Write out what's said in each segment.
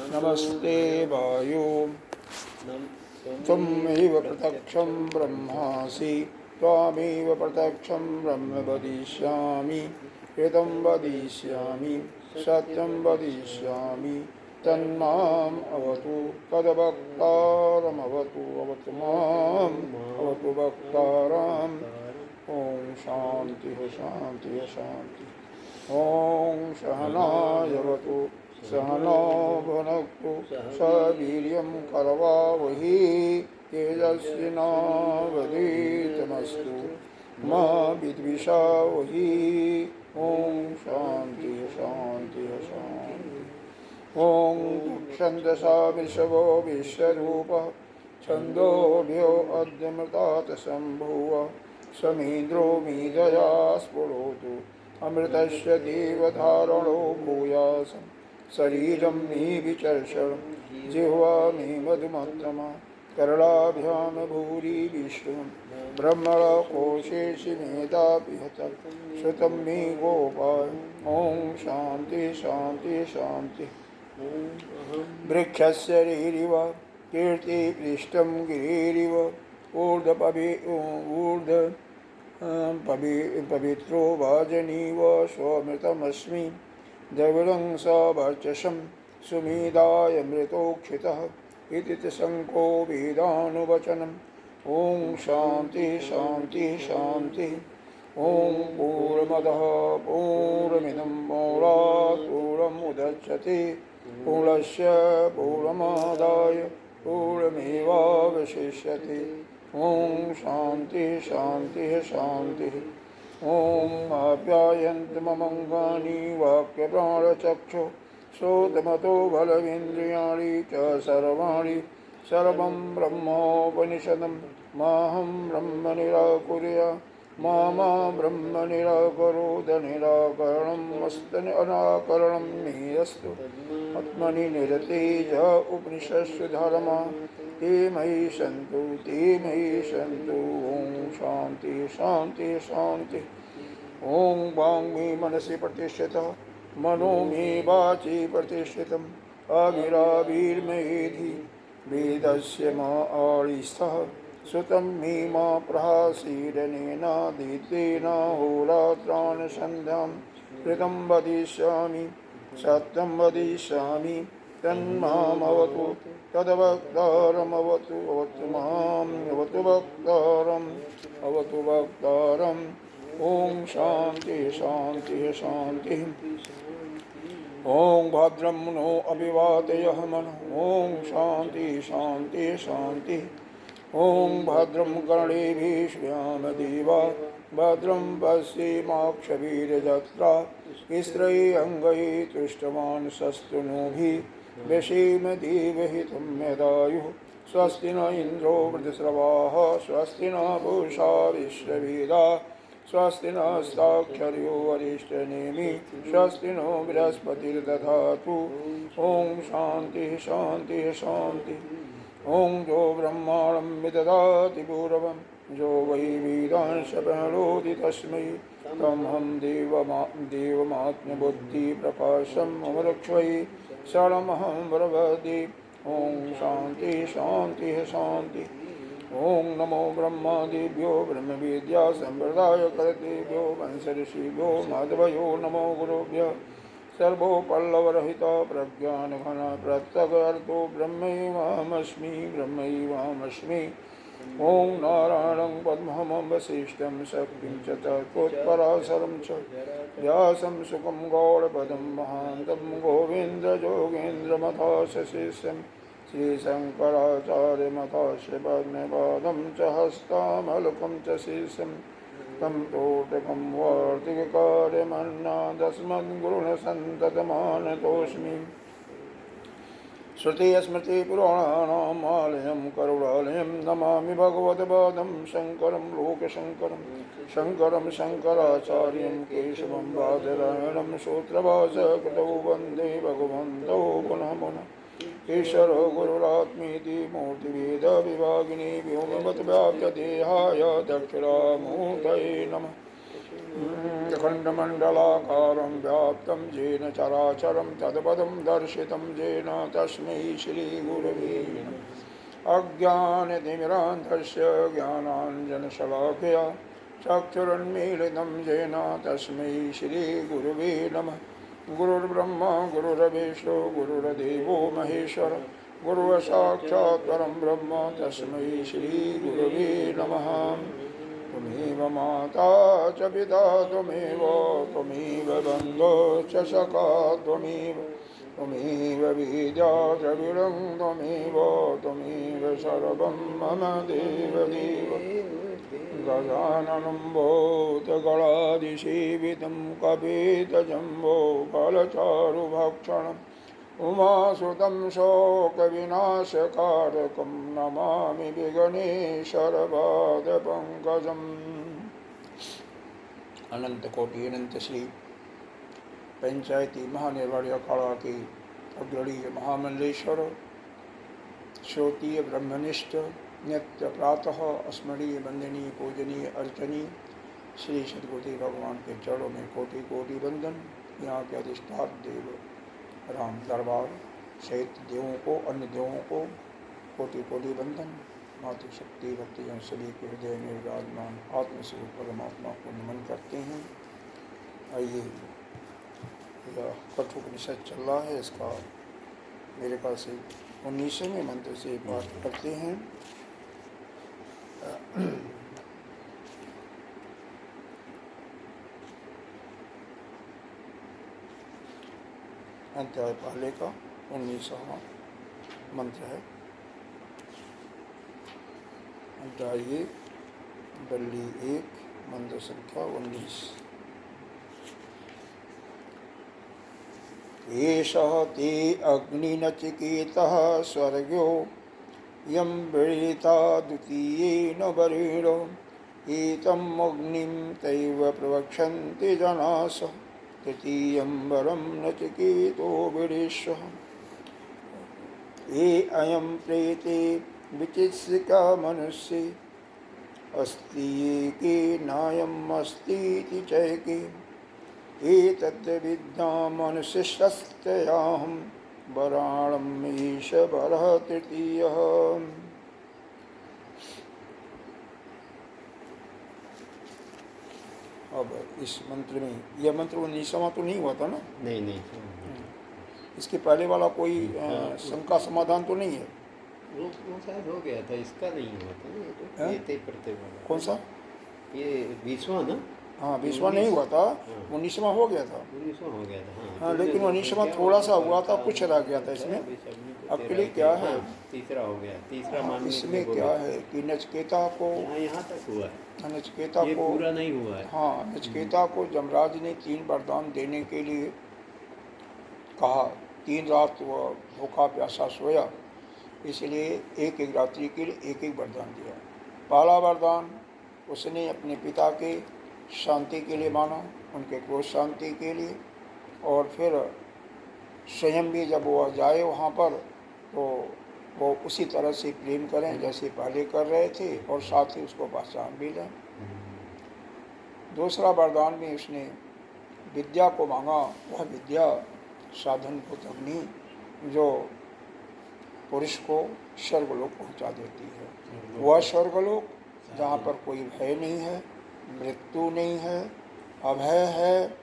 नमस्ते वायु त्वमेव प्रत्यक्षं ब्रह्मासि त्वामेव प्रत्यक्षं ब्रह्म वदिष्यामि ऋतं वदिष्यामि सत्यं वदिष्यामि तन्माम् अवतु तद्वक्तारमवतु अवतु माम् अवतु वक्तारम्। ओम शांति शांति शांति। ओम सहनावतु सहनो भुनक्तु सवीर्यं करवावहि तेजस्विनावधीतमस्तु मा विद्विषावहि। ओम शांति शांति शांति। ओम छन्दसा विषवो विश्वरूपः छन्दोभ्यो अद्यमृतात् सम्भुव समीन्द्रो मीदया स्फुरोतु अमृतस्य देवधारणो भूयासं शरीरं मे विचर्षणं जिह्वा मे मधुमत्तमा करलाभ्यां भूरि विष्णुं ब्रह्मणा कोशेषि मेधापिहतं श्रुतं मे गोपाल। ॐ शान्ति शान्ति शान्ति। वृक्षस्य रीरिव कीर्तिपृष्ठं गिरिरिव पवित्रो वाजनीव स्वमृतमस्मि द्रविडं स वर्चसं सुमेधाय मृतोक्षितः इति शङ्को वेदानुवचनम्। ॐ शान्ति शान्ति शान्ति। ॐ पूर्णमदः पूर्णमिदं पूर्णात् पूर्णमुदच्यते पूर्णस्य पूर्णमादाय पूर्णमेवावशिष्यते। ॐ शान्ति शान्ति शान्ति। ॐ आप्यायन्तु ममङ्गानि वाक्यप्राणचक्षु श्रोत्रमतो बलमिन्द्रियाणि च सर्वाणि सर्वं ब्रह्मोपनिषदं माहं ब्रह्म निराकुर्या मा ब्रह्म निराकरोद निराकरणं अनाकरणं मे अस्तु आत्मनि निरतेज उपनिषत्सु धर्मा ते मयि सन्तु ते मयि सन्तु। ॐ शान्ति शान्ति शान्ति। ॐ वाङ् मे मनसि प्रतिष्ठितः मनो मे वाचि प्रतिष्ठितम् आविराविर्मेधि वेदस्य मा आळिस्थः सुतं मे मा प्रहासीरनेनादितेन होरात्रान् सन्ध्यां कृतं वदिष्यामि सत्यं वदिष्यामि तन्मामवतु तद्वक्तारमवतु अवतु माम् अवतु वक्तारम् अवतु वक्तारम्। ॐ शान्ति शान्ति शान्तिः। ॐ भद्रं नो अभिवादयः मनः। ॐ शान्ति शान्ति शान्तिः। ॐ भद्रं कर्णेभिः श्याम देवा भद्रं पश्येमाक्षभिर्यजत्रा स्त्रैरङ्गैः तुष्टवान् शस्तनूभिः व्यसेम देवहितं यदायुः। स्वस्ति न इन्द्रो वृद्धश्रवाः स्वस्ति न पूषा विश्ववेदाः स्वस्ति नस्ताक्षर्यो वरिष्ठनेमि स्वस्ति नो बृहस्पतिर्दधातु। ॐ शान्ति शान्ति शान्ति। ॐ जो ब्रह्माणं विदधाति पूर्वं जो वै वेदांश प्रणोति तस्मै तमहं देवमात्मबुद्धिप्रकाशम् अमृक्ष्वै शरणमहं प्रपद्ये। ॐ शान्ति शान्ति शान्ति। ॐ नमो ब्रह्मादिभ्यो ब्रह्मविद्या सम्प्रदायकर्तृभ्यो वंशऋषिभ्यो माधवयो नमो गुरुभ्यः सर्वोपल्लवरहिता प्रज्ञानघन प्रत्यगर्थो ब्रह्मैवाहमस्मि ब्रह्मैवाहमस्मि। ॐ नारायणं पद्महं वसिष्ठं शक्तिं च तत्त्वोत्पराशरं च व्यासं सुखं गौडपदं महान्तं गोविन्दयोगेन्द्रमथाशिष्यं श्रीशङ्कराचार्यमथास्य पद्मपादं च हस्तामलकं च शीर्षं तं तोटकं वार्तिककार्यमन्नादस्मद्गुरुणसन्ततमानतोऽस्मि। श्रुतिस्मृतिपुराणानाम् आलयं करुणालयं नमामि भगवत्पादं शङ्करं लोकशङ्करं शङ्करं शङ्कराचार्यं केशवं बादरायणं सूत्रभाष्यकृतौ वन्दे भगवन्तौ पुनः पुनः। ईश्वरो गुरुरात्मेति मूर्तिभेदविभागिनी व्योमवद्व्याप्तदेहाय दक्षिणामूर्तये नमः। खण्डमण्डलाकारं व्याप्तं येन चराचरं तत्पदं दर्शितं येन तस्मै श्रीगुरवे नमः। अज्ञानतिमिरान्धस्य ज्ञानाञ्जनशलाकया चक्षुरुन्मीलितं येन तस्मै श्रीगुरवे नमः। गुरुर्ब्रह्मा गुरुर्विष्णु गुरुर्देवो महेश्वर गुरुः साक्षात् परं ब्रह्म तस्मै श्रीगुरवे नमः। त्वमेव माता च पिता त्वमेव बन्धो च सखा त्वमेव विद्या च विरं त्वमेव सर्वं मम देवदेव। गजाननं भूतगणाधिसेवितं कपितजम्बो फलचारुभक्षणम् उमासुतं शोकविनाशकारकं नमामि विघ्नेश्वरपादपङ्कजम्। अनंत कोटि अनंत श्री पंचायती महानिर्वाणी अखाड़ा के अग्रणीय महामंडलेश्वर श्रोतीय ब्रह्मनिष्ठ नित्य प्रातः स्मरणीय वंदनीय पूजनीय अर्चनीय श्री सद्गुरुदेव भगवान के चरणों में कोटि कोटि वंदन। यहाँ के अधिष्ठान देव राम दरबार सहित देवों को अन्य देवों को कोटि कोटि वंदन। मातृशक्ति भक्तिजन सभी के हृदय में विराजमान आत्मस्वरूप परमात्मा को नमन करते हैं। आइए, कठोपनिषद चल रहा है, इसका मेरे ख्याल से 19वें मंत्र से पाठ करते हैं। अध्याय पहले का 19वां मंत्र है। अध्याय 1 बल्ली 1 मंत्र संख्या 19। एषः ते अग्निनचिकेतः स्वर्गो यं वृणीता द्वितीयेन वरेण एतम् अग्निं तैव प्रवक्षन्ति जनाः तृतीयं वरं नचिकेतो विरेष्यः। ये अयं प्रेते विचित्सिका मनुष्ये अस्ति एके नायम् अस्तीति चैके एतद्विद्यां मनुष्यस्तयाहं वराणम् ईश वरः तृतीयः। अब इस मंत्र में, यह मंत्र 19वां तो नहीं हुआ था ना? नहीं। इसके पहले वाला कोई शंका समाधान तो नहीं है? वो शायद हो गया था, इसका नहीं हुआ था ना। ये तो करते वाला कौन सा? ये 20वां ना? हाँ 20वां नहीं हुआ था, 19वां हो गया था। 19वां हो गया था हाँ, लेकिन 19वां थोड़ा सा हुआ था, कुछ रह गया था इसमें। एक्चुअली क्या है, तीसरा हो गया, तीसरा हाँ, इसमें क्या है कि नचिकेता को यहाँ तक हुआ है, नचिकेता ये को पूरा नहीं हुआ है। हाँ, नचिकेता को यमराज ने 3 वरदान देने के लिए कहा। 3 रात वह भूखा प्यासा सोया, इसलिए एक एक रात्रि के लिए एक एक वरदान दिया। पहला वरदान उसने अपने पिता के शांति के लिए माना, उनके क्रोध शांति के लिए, और फिर स्वयं भी जब वो जाए वहाँ पर तो वो उसी तरह से प्रेम करें जैसे पहले कर रहे थे, और साथ ही उसको पहचान भी लें। दूसरा वरदान में उसने विद्या को मांगा। वह विद्या साधनभूत अग्नि जो पुरुष को स्वर्गलोक पहुँचा देती है। वह स्वर्गलोक जहाँ पर कोई भय नहीं है, मृत्यु नहीं है, अभय है,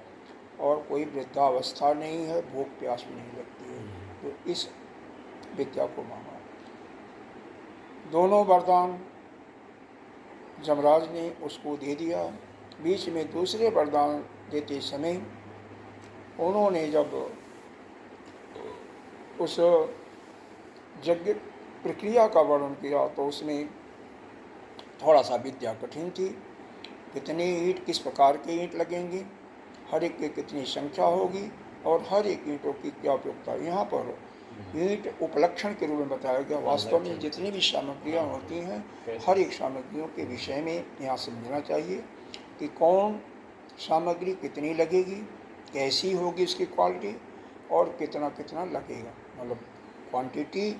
और कोई वृद्धावस्था नहीं है, भूख प्यास भी नहीं लगती है। तो इस विद्या को मांगा। दोनों वरदान यमराज ने उसको दे दिया। बीच में दूसरे वरदान देते समय उन्होंने जब उस यज्ञ प्रक्रिया का वर्णन किया तो उसमें थोड़ा सा विद्या कठिन थी। कितनी ईंट, किस प्रकार के ईंट लगेंगी, हर एक की कितनी संख्या होगी, और हर एक ईंटों की क्या उपयोगिता। यहाँ पर ईंट उपलक्षण के रूप में बताया गया। वास्तव में जितनी भी सामग्रियाँ होती हैं, हर एक सामग्रियों के विषय में यहाँ समझना चाहिए कि कौन सामग्री कितनी लगेगी, कैसी होगी उसकी क्वालिटी, और कितना कितना लगेगा, मतलब क्वांटिटी,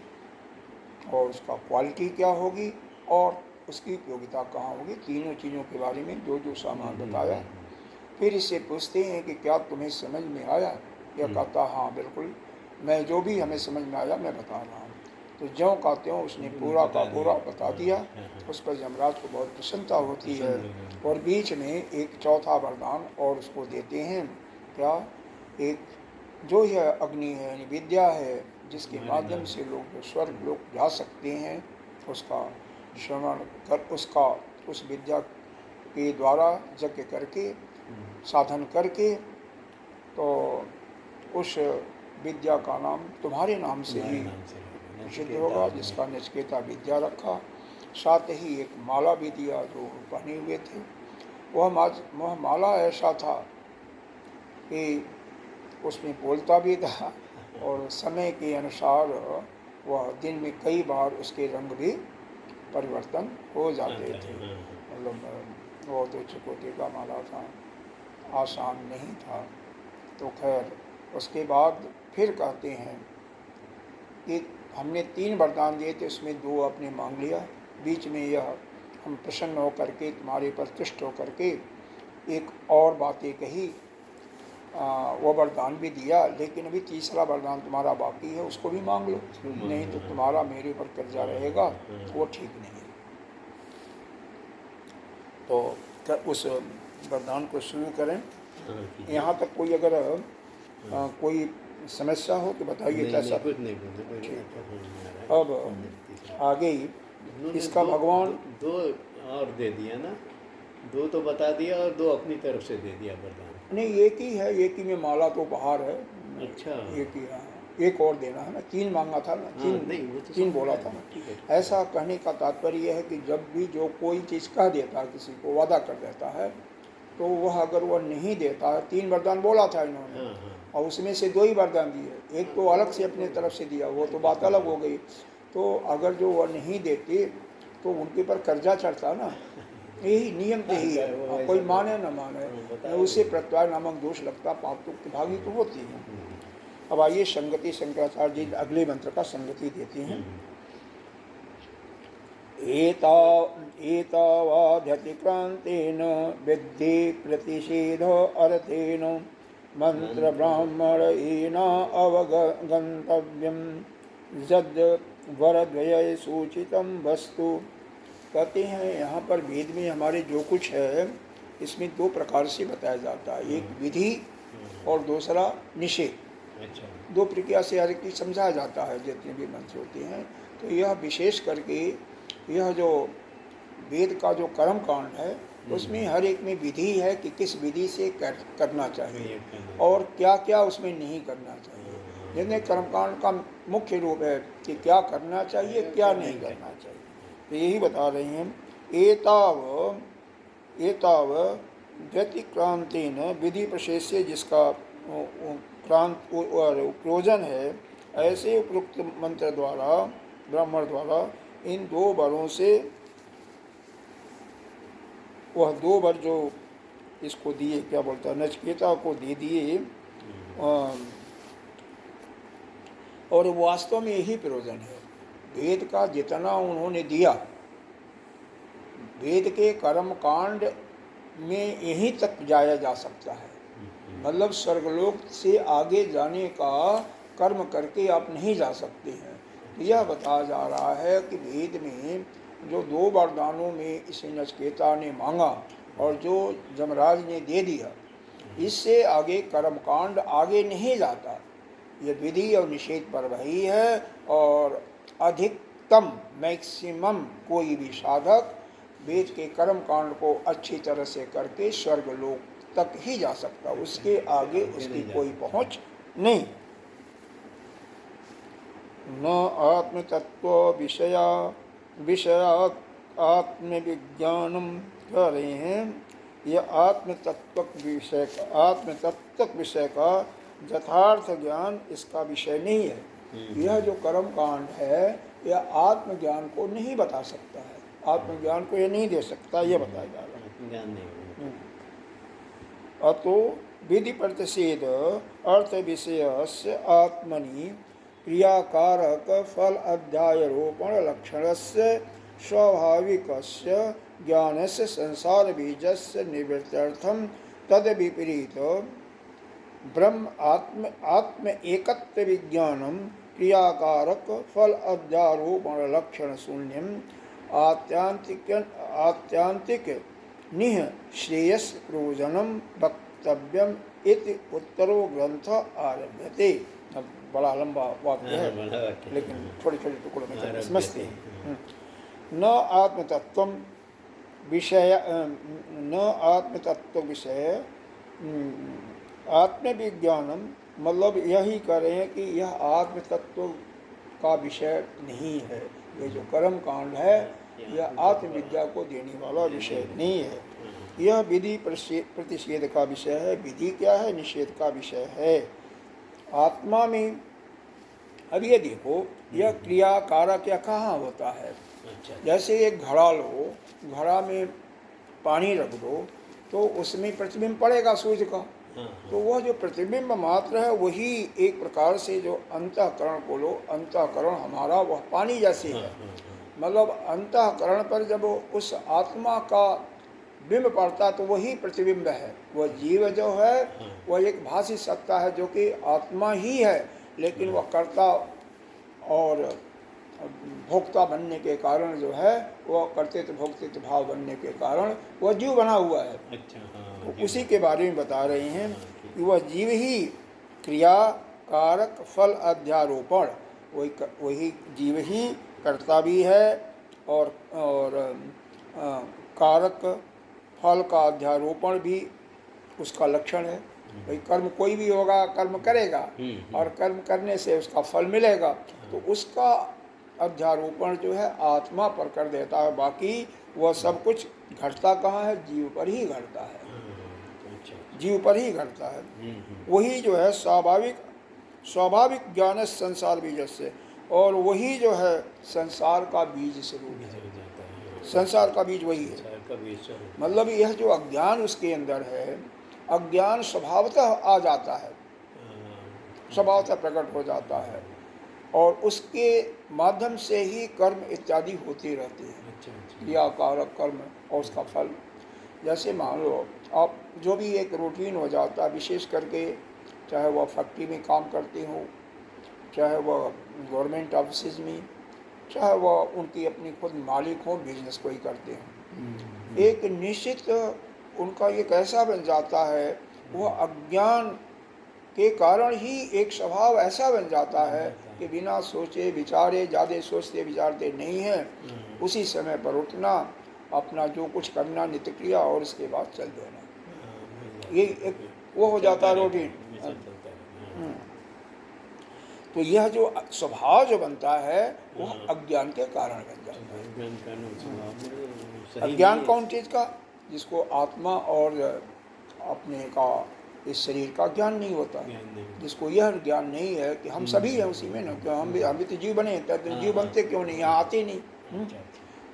और उसका क्वालिटी क्या होगी, और उसकी उपयोगिता कहाँ होगी। तीनों चीज़ों के बारे में जो जो सामान बताया फिर इससे पूछते हैं कि क्या तुम्हें समझ में आया? यह कहता हाँ बिल्कुल, मैं जो भी हमें समझ में आया मैं बता रहा हूँ। तो ज्यों का त्यों उसने पूरा का पूरा बता दिया। उस पर यमराज को बहुत प्रसन्नता होती है और बीच में एक चौथा वरदान और उसको देते हैं। क्या? एक जो यह अग्नि है यानी विद्या है जिसके माध्यम से लोग स्वर्ग लोग जा सकते हैं, उसका श्रवण कर, उसका उस विद्या के द्वारा यज्ञ करके साधन करके तो उस विद्या का नाम तुम्हारे नाम से ही प्रसिद्ध होगा, जिसका नचिकेता विद्या रखा। साथ ही एक माला भी दिया जो पहने हुए थे। वह माला ऐसा था कि उसमें बोलता भी था और समय के अनुसार वह दिन में कई बार उसके रंग भी परिवर्तन हो जाते थे। मतलब वो तो चकोटे का माला था, आसान नहीं था। तो खैर उसके बाद फिर कहते हैं कि हमने 3 वरदान दिए थे, उसमें 2 आपने मांग लिया। बीच में यह हम प्रसन्न होकर के तुम्हारे पर तुष्ट होकर के एक और बातें कही, वो वरदान भी दिया, लेकिन अभी तीसरा वरदान तुम्हारा बाकी है, उसको भी मांग लो, नहीं तो तुम्हारा मेरे ऊपर कर्जा रहेगा, वो ठीक नहीं है। तो उस वरदान को शुरू करें। यहाँ तक कोई अगर कोई समस्या हो तो बताइए। कैसा? अब आगे इसका भगवान दो और दे दिया ना, 2 तो बता दिया और 2 अपनी तरफ से दे दिया वरदान। नहीं, एक ही है, एक ही में माला तो बाहर है। अच्छा, एक ही है, एक और देना है ना। 3 मांगा था ना, 3 बोला था ना। ऐसा कहने का तात्पर्य यह है कि जब भी जो कोई चीज़ कह देता है, किसी को वादा कर देता है, तो वह अगर वह नहीं देता है, 3 वरदान बोला था इन्होंने और उसमें से 2 ही वरदान दिए, एक तो अलग से अपने तरफ से दिया, वो तो बात अलग हो गई। तो अगर जो वह नहीं देते तो उनके ऊपर कर्जा चढ़ता ना। यही नियम तो यही है, कोई माने न माने उससे प्रत्याय नामक दोष लगता, पाप तो भागी तो होती है। अब आइए संगति, शंकराचार्य जी अगले मंत्र का संगति देते हैं। एतावाध्यतिक्रांतेन विद्धि प्रतिषेध अर्थेन मंत्र ब्राह्मणेन अवगंतव्यम यद वरद्वय सूचितम वस्तु। कहते हैं यहाँ पर वेद में हमारे जो कुछ है इसमें 2 प्रकार से बताया जाता है, एक विधि और दूसरा निषेध। अच्छा। 2 प्रक्रिया से हर की समझाया जाता है जितने भी मंत्र होते हैं। तो यह विशेष करके यह जो वेद का जो कर्म कांड है उसमें हर एक में विधि है कि किस विधि से करना चाहिए और क्या क्या उसमें नहीं करना चाहिए। जिन्हें कर्मकांड का मुख्य रूप है कि क्या करना चाहिए क्या नहीं करना चाहिए। तो यही बता रहे हैं। एताव व्यतिक्रांतेन विधि प्रशेष से जिसका क्रांत और प्रयोजन है, ऐसे उपयुक्त मंत्र द्वारा ब्राह्मण द्वारा इन 2 वरों से, वह 2 वर जो इसको दिए, क्या बोलता है, नचिकेता को दे दिए। और वास्तव में यही प्रयोजन है। वेद का जितना उन्होंने दिया, वेद के कर्म कांड में यहीं तक जाया जा सकता है। मतलब स्वर्गलोक से आगे जाने का कर्म करके आप नहीं जा सकते हैं। यह बताया जा रहा है कि वेद में जो 2 वरदानों में इसे नचिकेता ने मांगा और जो यमराज ने दे दिया, इससे आगे कर्मकांड आगे नहीं जाता। ये विधि और निषेध पर्व ही है। और अधिकतम मैक्सिमम कोई भी साधक वेद के कर्म कांड को अच्छी तरह से करके स्वर्गलोक तक ही जा सकता, उसके आगे उसकी कोई पहुंच नहीं। न आत्मतत्व विषया आत्मविज्ञानम कह रहे हैं। यह आत्मतत्व विषय का यथार्थ ज्ञान इसका विषय नहीं है। यह जो कर्म कांड है यह आत्मज्ञान को नहीं बता सकता है, आत्मज्ञान को यह नहीं दे सकता, यह बताया जा रहा है। अतो विधि प्रतिषेध अर्थ विषय आत्मनि क्रियाकारक फल अध्यायरोपण लक्षणस्य स्वाभाविकस्य ज्ञानस्य संसार बीजस्य निवृत्त्यर्थम तद विपरीत ब्रह्म आत्म आत्म एकत्व विज्ञानम क्रियाकारक फल अध्यारोपण लक्षण शून्यम आत्यांतिक आत्यांतिक निह श्रेयस प्रयोजनम वक्तव्यम इति उत्तरो ग्रंथ आरभ्यते। अब बड़ा लंबा वाक्य है, बड़ा वाक्य है। लेकिन छोटे छोटे टुकड़ों में आरभ्यते। समझते हैं। न आत्मतत्व विषय न आत्मतत्व विषय आत्मविज्ञानम, मतलब यही करें कि यह आत्म तत्व का विषय नहीं है। ये जो कर्म कांड है यह आत्मविद्या को देने वाला विषय नहीं है। यह विधि प्रतिषेध का विषय है। विधि क्या है? निषेध का विषय है। आत्मा में अब ये देखो, यह क्रिया कारक या कहाँ होता है? जैसे एक घड़ा लो, घड़ा में पानी रख दो तो उसमें प्रतिबिंब पड़ेगा सूर्य का, तो वह जो प्रतिबिंब मात्र है वही एक प्रकार से जो अंतःकरण को लो, अंतःकरण हमारा वह पानी जैसे है। मतलब अंतःकरण पर जब उस आत्मा का बिंब पड़ता तो वही प्रतिबिंब है। वह जीव जो है वह एक भाषी सत्ता है जो कि आत्मा ही है, लेकिन वह कर्ता और भोक्ता बनने के कारण जो है वह कर्तृत्व भोक्तृत्व भाव बनने के कारण वह जीव बना हुआ है। तो उसी के बारे में बता रहे हैं कि वह जीव ही क्रिया कारक फल अध्यारोपण, वही जीव ही कर्ता भी है और कारक फल का अध्यारोपण भी उसका लक्षण है। भाई कर्म कोई भी होगा, कर्म करेगा और कर्म करने से उसका फल मिलेगा, तो उसका अध्यारोपण जो है आत्मा पर कर देता है। बाकी वह सब कुछ घटता कहाँ है? जीव पर ही घटता है, जीव पर ही घटता है। वही जो है स्वाभाविक ज्ञान संसार बीज से, और वही जो है संसार का बीज स्वरूप है। संसार का बीज वही है। मतलब यह जो अज्ञान उसके अंदर है, अज्ञान स्वभावतः आ जाता है, स्वभावतः प्रकट हो जाता है और उसके माध्यम से ही कर्म इत्यादि होते रहते हैं, क्रिया कारक कर्म और उसका फल। जैसे मान लो आप जो भी एक रूटीन हो जाता है, विशेष करके चाहे वह फैक्ट्री में काम करते हो, चाहे वह गवर्नमेंट ऑफिस में, चाहे वह उनकी अपनी खुद मालिक हो, बिजनेस कोई करते हो, एक निश्चित उनका एक ऐसा बन जाता है, वह अज्ञान के कारण ही एक स्वभाव ऐसा बन जाता है कि बिना सोचे विचारे, ज़्यादा सोचते विचारते नहीं हैं, उसी समय पर उठना, अपना जो कुछ करना नित्य क्रिया और उसके बाद चल देना, ये एक वो हो जाता है रूटीन। तो यह जो स्वभाव जो बनता है वह अज्ञान के कारण बन जाता है। अज्ञान कौन चीज़ का? जिसको आत्मा और अपने का इस शरीर का ज्ञान नहीं होता, जिसको यह ज्ञान नहीं है कि हम सभी हैं उसी में ना, क्यों हम भी तो जीव बने, तो जीव बनते क्यों नहीं, यहाँ आते नहीं।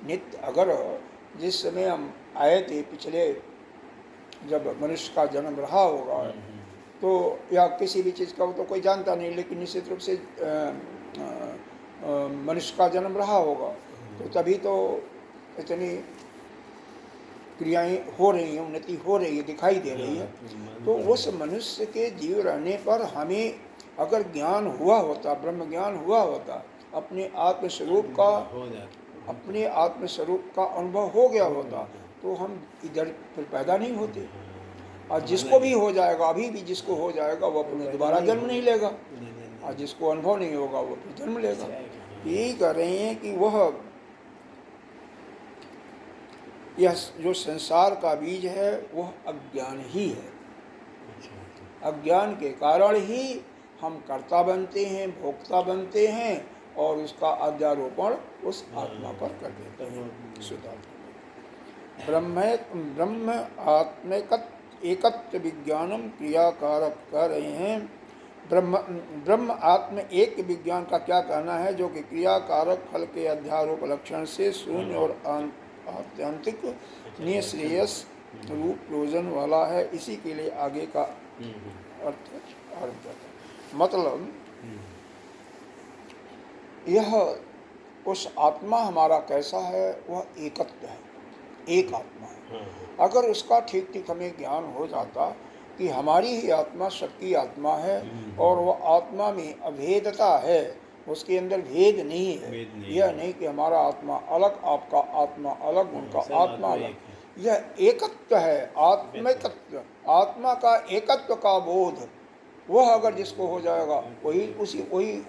नित्य अगर जिस समय हम आए थे पिछले, जब मनुष्य का जन्म रहा होगा, तो या किसी भी चीज़ का तो कोई जानता नहीं, लेकिन निश्चित रूप से मनुष्य का जन्म रहा होगा, तो तभी तो इतनी क्रियाएं हो रही हैं, उन्नति हो रही है, दिखाई दे रही है। तो उस मनुष्य के जीव रहने पर हमें अगर ज्ञान हुआ होता, ब्रह्म ज्ञान हुआ होता, अपने आत्मस्वरूप का, अपने आत्मस्वरूप का अनुभव हो गया होता, तो हम इधर फिर पैदा नहीं होते। और जिसको भी हो जाएगा, अभी भी जिसको हो जाएगा, वो अपने दोबारा जन्म नहीं लेगा, और जिसको अनुभव नहीं होगा वो फिर जन्म लेगा। यही कह रहे हैं कि वह यह जो संसार का बीज है वह अज्ञान ही है। अज्ञान के कारण ही हम कर्ता बनते हैं, भोक्ता बनते हैं और उसका अध्यारोपण उस आत्मा पर कर देते हैं। सुधार ब्रह्म एकत्व विज्ञानम क्रियाकारक कह रहे हैं। ब्रह्म आत्म एक विज्ञान का क्या कहना है, जो कि क्रियाकारक फल के अध्यारोप लक्षण से शून्य और आत्यंतिक निःश्रेयस रूप प्रयोजन वाला है। इसी के लिए आगे का अर्थ आरंभ करता है। मतलब यह उस आत्मा हमारा कैसा है, वह एकत्व है, एक आत्मा है। हाँ, अगर उसका ठीक ठीक हमें ज्ञान हो जाता कि हमारी ही आत्मा सबकी आत्मा है और वह आत्मा में अभेदता है, उसके अंदर भेद नहीं है। भेद नहीं यह है। नहीं कि हमारा आत्मा अलग, आपका आत्मा अलग, उनका सब आत्मा आत्मा अलग। एक है। यह एकत्व है, आत्मिकत्व, आत्मा का एकत्व का बोध। वह अगर जिसको हो जाएगा वही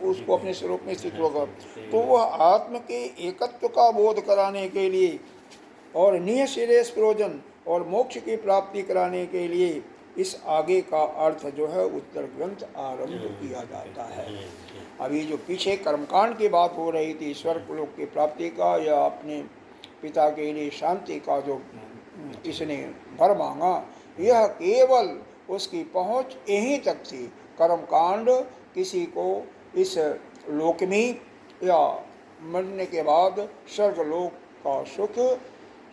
उसको अपने स्वरूप में स्थित होगा। तो वह आत्म के एकत्व का बोध कराने के लिए और निःश्रेयस प्रयोजन और मोक्ष की प्राप्ति कराने के लिए इस आगे का अर्थ जो है उत्तर ग्रंथ आरंभ किया जाता है। अभी जो पीछे कर्मकांड की बात हो रही थी, स्वर्ग लोक की प्राप्ति का या अपने पिता के लिए शांति का जो इसने वर मांगा, यह केवल उसकी पहुंच यहीं तक थी। कर्मकांड किसी को इस लोक में या मरने के बाद स्वर्ग लोक का सुख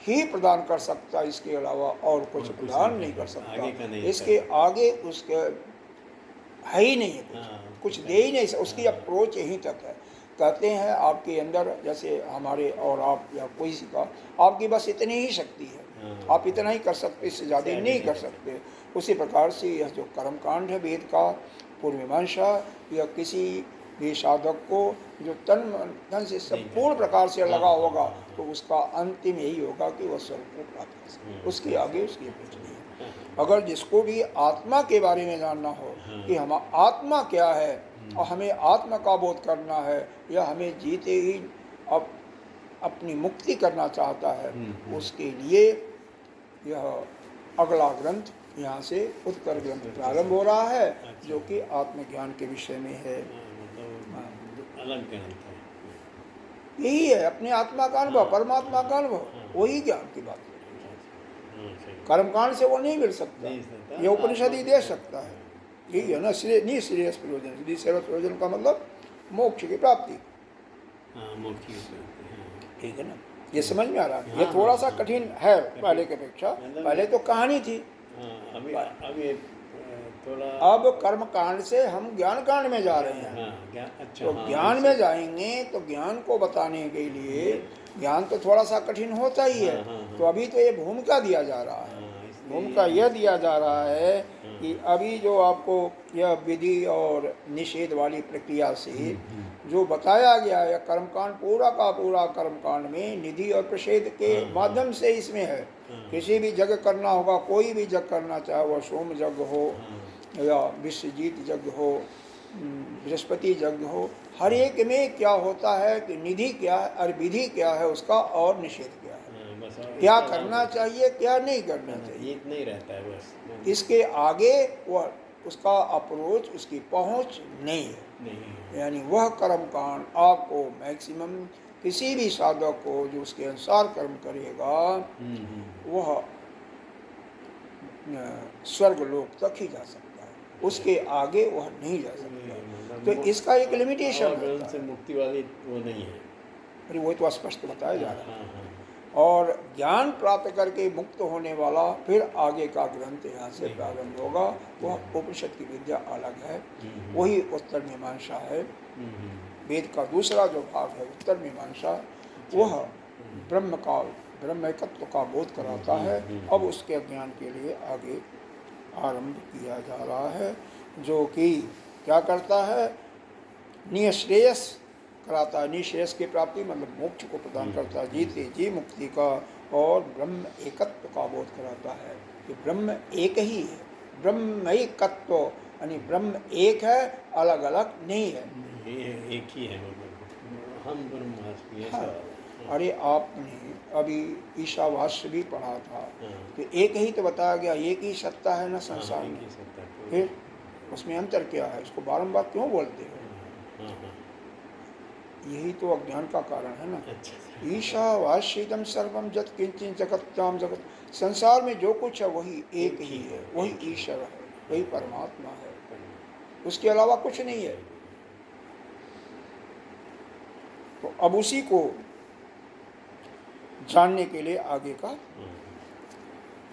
ही प्रदान कर सकता, इसके अलावा और कुछ प्रदान नहीं कर सकता। इसके आगे उसके है ही नहीं है, कुछ दे ही नहीं सकता। उसकी अप्रोच यहीं तक है। कहते हैं आपके अंदर, जैसे हमारे और आप या कोई सी का, आपकी बस इतनी ही शक्ति है, आप इतना ही कर सकते, इससे ज़्यादा नहीं कर सकते। उसी प्रकार से यह जो कर्मकांड है वेद का पूर्व मीमांसा, या किसी भी साधक को जो तन धन से संपूर्ण प्रकार से लगा होगा, तो उसका अंतिम यही होगा कि वह स्वर्ग को प्राप्त कर सके। उसके आगे उसकी कुछ नहीं है। अगर जिसको भी आत्मा के बारे में जानना हो कि हम आत्मा क्या है और हमें आत्मा का बोध करना है, या हमें जीते ही अब अपनी मुक्ति करना चाहता है, उसके लिए यह अगला ग्रंथ यहाँ से उत्तर ग्रंथ प्रारंभ हो रहा है, जो कि आत्मज्ञान के विषय में है। अलग ग्रंथ है, यही है अपने आत्मा का अनुभव, परमात्मा का अनुभव, वही ज्ञान की बात है। कर्मकांड से वो नहीं मिल सकता, ये उपनिषद ही दे सकता है। यही है ना निःश्रेयस प्रयोजन। निःश्रेयस प्रयोजन का मतलब मोक्ष की प्राप्ति। ठीक है ना, ये समझ में आ रहा है। ये थोड़ा सा कठिन है पहले की अपेक्षा। पहले तो कहानी थी, अभी थोड़ा। अब कर्म कांड से हम ज्ञान कांड में जा रहे हैं। अच्छा, तो ज्ञान में जाएंगे तो ज्ञान को बताने के लिए ज्ञान तो थोड़ा सा कठिन होता ही है। तो अभी तो ये भूमिका दिया जा रहा है। भूमिका यह दिया जा रहा है कि अभी जो आपको यह विधि और निषेध वाली प्रक्रिया से जो बताया गया है, कर्मकांड पूरा का पूरा कर्मकांड में निधि और प्रषेध के माध्यम से इसमें है। किसी भी यज्ञ करना होगा, कोई भी यज्ञ करना चाहे वह सोम यज्ञ हो या विश्वजीत यज्ञ हो, बृहस्पति यज्ञ हो, हर एक में क्या होता है कि निधि क्या है और विधि क्या है उसका, और निषेध क्या है, क्या करना चाहिए क्या नहीं करना चाहिए, नहीं रहता है बस। इसके आगे वह उसका अप्रोच, उसकी पहुंच नहीं है। यानी वह कर्मकांड आपको मैक्सिमम किसी भी साधक को जो उसके अनुसार कर्म करेगा वह स्वर्ग लोक तक ही जा सकता है, उसके आगे वह नहीं जा सकता। तो इसका एक लिमिटेशन है, मुक्ति वाली वो नहीं है। अरे वो तो स्पष्ट बताया जा रहा है। और ज्ञान प्राप्त करके मुक्त होने वाला फिर आगे का ग्रंथ यहाँ से प्रारंभ होगा। वह उपनिषद की विद्या अलग है, वही उत्तर मीमांसा है। वेद का दूसरा जो भाग है उत्तर मीमांसा, वह ब्रह्म का ब्रह्म एकत्व का बोध कराता है। अब उसके ज्ञान के लिए आगे आरंभ किया जा रहा है, जो कि क्या करता है, निःश्रेयस कराता है। निःश्रेयस की प्राप्ति मतलब मोक्ष को प्रदान करता है, जीते जी मुक्ति का, और ब्रह्म एकत्व का बोध कराता है कि ब्रह्म एक ही है। ब्रह्म एकत्व यानी ब्रह्म एक है, अलग अलग नहीं है, एक ही है। हम ब्रह्मास्मि। हाँ। अरे आपने अभी ईशावास्य भी पढ़ा था कि एक ही तो बताया गया, एक ही सत्ता है ना संसार में, फिर उसमें अंतर क्या है, उसको बारंबार क्यों बोलते हो? यही तो अज्ञान का कारण है ना। ईशावास्यम सर्वम जत किंचित जगत्याम जगत, संसार में जो कुछ है वही एक ही है, वही ईश्वर है, वही परमात्मा है, उसके अलावा कुछ नहीं है। तो अब उसी को जानने के लिए आगे का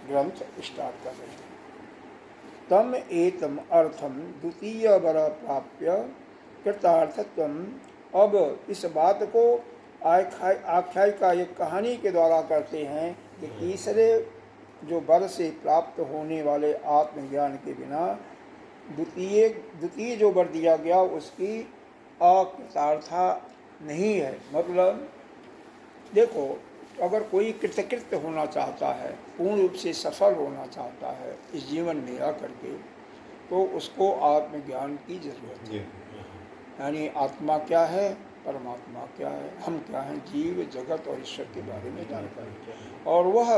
ग्रंथ स्टार्ट कर रहे हैं। तम एतम अर्थम द्वितीय वर प्राप्य कृतार्थत्वम। अब इस बात को आख्यायिका एक कहानी के द्वारा करते हैं कि तीसरे जो वर से प्राप्त होने वाले आत्मज्ञान के बिना द्वितीय जो वर दिया गया उसकी अकृतार्था नहीं है। मतलब देखो, अगर कोई कृतकृत्य होना चाहता है, पूर्ण रूप से सफल होना चाहता है इस जीवन में आकर के, तो उसको आत्मज्ञान की जरूरत है। यानी आत्मा क्या है, परमात्मा क्या है, हम क्या हैं, जीव जगत और ईश्वर के बारे में जानकारी, और वह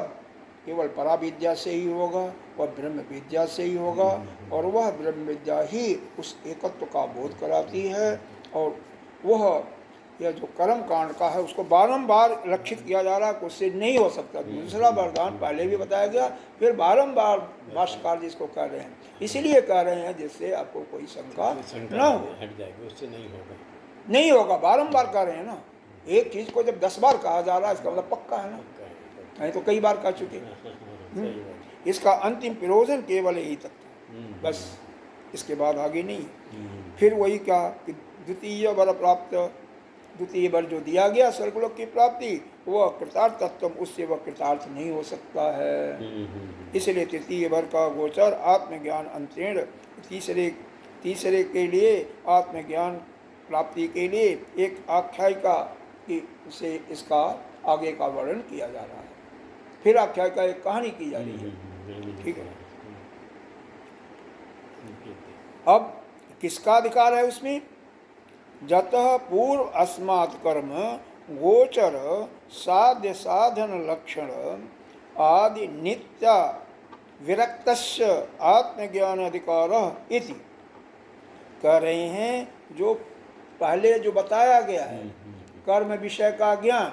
केवल पराविद्या से ही होगा, वह ब्रह्म विद्या से ही होगा, और वह ब्रह्म विद्या ही उस एकत्व का बोध कराती है। और वह यह जो कर्म कांड का है उसको बारंबार लक्षित किया जा रहा है, उससे नहीं हो सकता। दूसरा वरदान पहले भी बताया गया, फिर बारंबार भाष्यकार जिसको कह रहे हैं, इसीलिए कह रहे हैं जिससे आपको कोई शंका न हो, हट जाएगी, उससे नहीं होगा। बारंबार कह रहे हैं ना, एक चीज को जब 10 बार कहा जा रहा है इसका मतलब पक्का है ना, नहीं तो कई बार कह चुके। इसका अंतिम प्रयोजन केवल यही तक था, बस, इसके बाद आगे नहीं। फिर वही क्या कि द्वितीय वर प्राप्त, द्वितीय वर जो दिया गया स्वर्गलोक की प्राप्ति, वह कृतार्थ तत्व, उससे वह कृतार्थ नहीं हो सकता है। इसलिए तृतीय वर का गोचर आत्मज्ञान अंतरेण तीसरे के लिए आत्मज्ञान प्राप्ति के लिए एक आख्यायिका से इसका आगे का वर्णन किया जा रहा है। फिर आख्यायिका एक कहानी की जा रही है, ठीक है। अब किसका अधिकार है उसमें? जतः पूर्व अस्मात् कर्म गोचर साध्य साधन लक्षण आदि नित्य विरक्तस्य आत्मज्ञान अधिकार इति। कह रहे हैं जो पहले जो बताया गया है कर्म विषय का ज्ञान,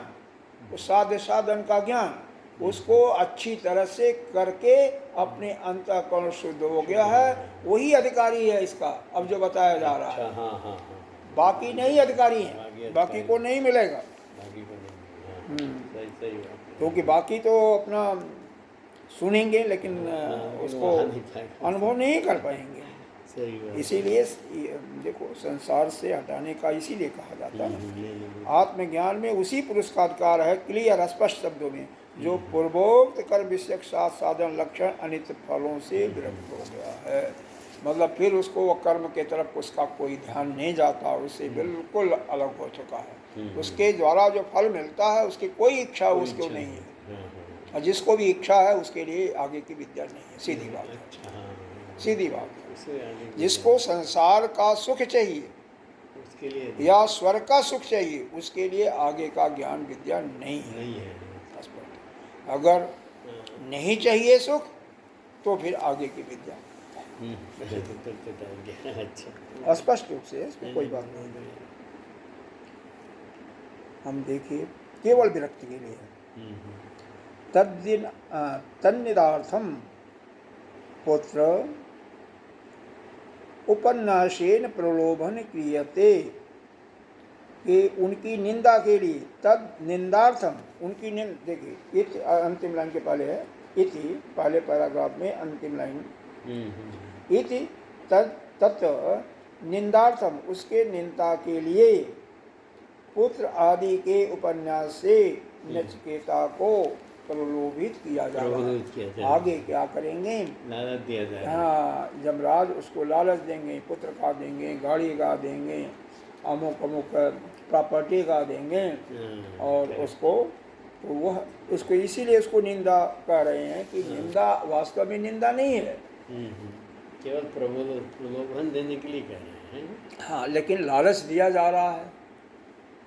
साध्य साधन का ज्ञान, उसको अच्छी तरह से करके अपने अंतःकरण शुद्ध हो गया है, वही अधिकारी है इसका। अब जो बताया जा रहा है, बाकी नहीं अधिकारी है, बाकी को नहीं मिलेगा, क्योंकि बाकी तो अपना सुनेंगे लेकिन उसको अनुभव नहीं कर पाएंगे। इसीलिए देखो, संसार से हटाने का इसीलिए कहा जाता है। आत्मज्ञान में उसी पुरुष का अधिकार है, क्लियर स्पष्ट शब्दों में, जो पूर्वोक्त कर्म विषयक साथ साधन लक्षण अनित्य फलों से विरक्त हो गया है। मतलब फिर उसको वो कर्म के तरफ उसका कोई ध्यान नहीं जाता, उससे बिल्कुल अलग हो चुका है। उसके द्वारा जो फल मिलता है उसकी कोई इच्छा उसको नहीं है, और जिसको भी इच्छा है उसके लिए आगे की विद्या नहीं है। सीधी बात है, सीधी बात है। जिसको संसार का सुख चाहिए उसके लिए या स्वर्ग का सुख चाहिए, उसके लिए आगे का ज्ञान विद्या नहीं है। अगर नहीं चाहिए सुख तो फिर आगे की विद्या स्पष्ट रूप से, इसमें कोई बात नहीं। हम देखिए केवल विरक्ति के लिए तन्निदार्थम पुत्र उपन्यासेन प्रलोभन क्रियते, कि उनकी निंदा के लिए, तद निंदार्थम, उनकी देखिए इति अंतिम लाइन के पहले है, इति पहले पैराग्राफ में अंतिम लाइन, इति तत् निंदार्थम, उसके निंदा के लिए पुत्र आदि के उपन्यास से नचिकेता को प्रलोभित किया जा रहा है। आगे क्या करेंगे? लालच दिया जाए। हाँ, यमराज उसको लालच देंगे, पुत्र का देंगे, गाड़ी का देंगे, अमुक अमुक प्रॉपर्टी का देंगे, और उसको तो वह उसको इसीलिए उसको निंदा कह रहे हैं कि निंदा वास्तव में निंदा नहीं है, केवल प्रलोभन देने के लिए कह रहे हैं। हाँ, लेकिन लालच दिया जा रहा है,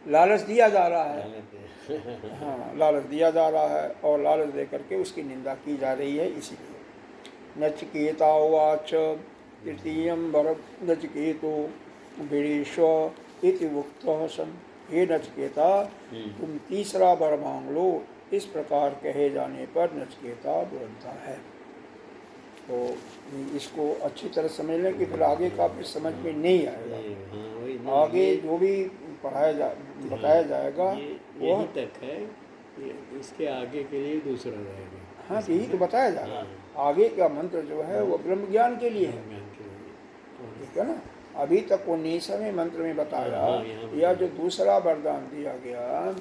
लालच दिया जा रहा है, हाँ, लालच दिया जा रहा है, और लालच दे करके उसकी निंदा की जा रही है। इसीलिए नचिकेता उवाच तृतीयं वर नचिकेतो विरीश्व इति उक्तः सन। हे नचिकेता, तुम तीसरा वर मांग लो, इस प्रकार कहे जाने पर नचिकेता बोलता है। तो इसको अच्छी तरह समझ लें कि फिर आगे का फिर समझ में नहीं आएगा। आगे जो भी बताया जाएगा वह तक है, इसके आगे के लिए दूसरा रहेगा। हाँ, यही तो बताया जा रहा है। आगे का मंत्र जो है वो ब्रह्म ज्ञान के लिए है, ठीक है ना। अभी तक 19वें मंत्र में बताया, या जो दूसरा वरदान दिया गया,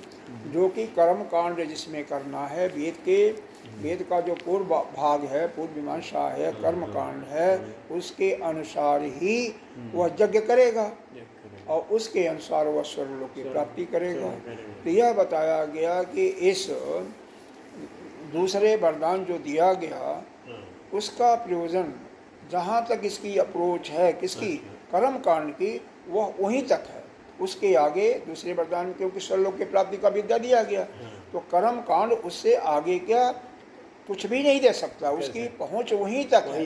जो कि कर्म कांड जिसमें करना है, वेद के वेद का जो पूर्व भाग है, पूर्व मीमांसा है, कर्म कांड है, उसके अनुसार ही वह यज्ञ करेगा और उसके अनुसार वह स्वर्गलोक की प्राप्ति करेगा। तो यह बताया गया कि इस दूसरे वरदान जो दिया गया उसका प्रयोजन जहाँ तक इसकी अप्रोच है किसकी, कर्म कांड की, वह वहीं तक है। उसके आगे दूसरे वरदान क्योंकि स्वर्गलोक की प्राप्ति का विद्या दिया गया, तो कर्म कांड उससे आगे क्या कुछ भी नहीं दे सकता, उसकी पहुँच वहीं तक है।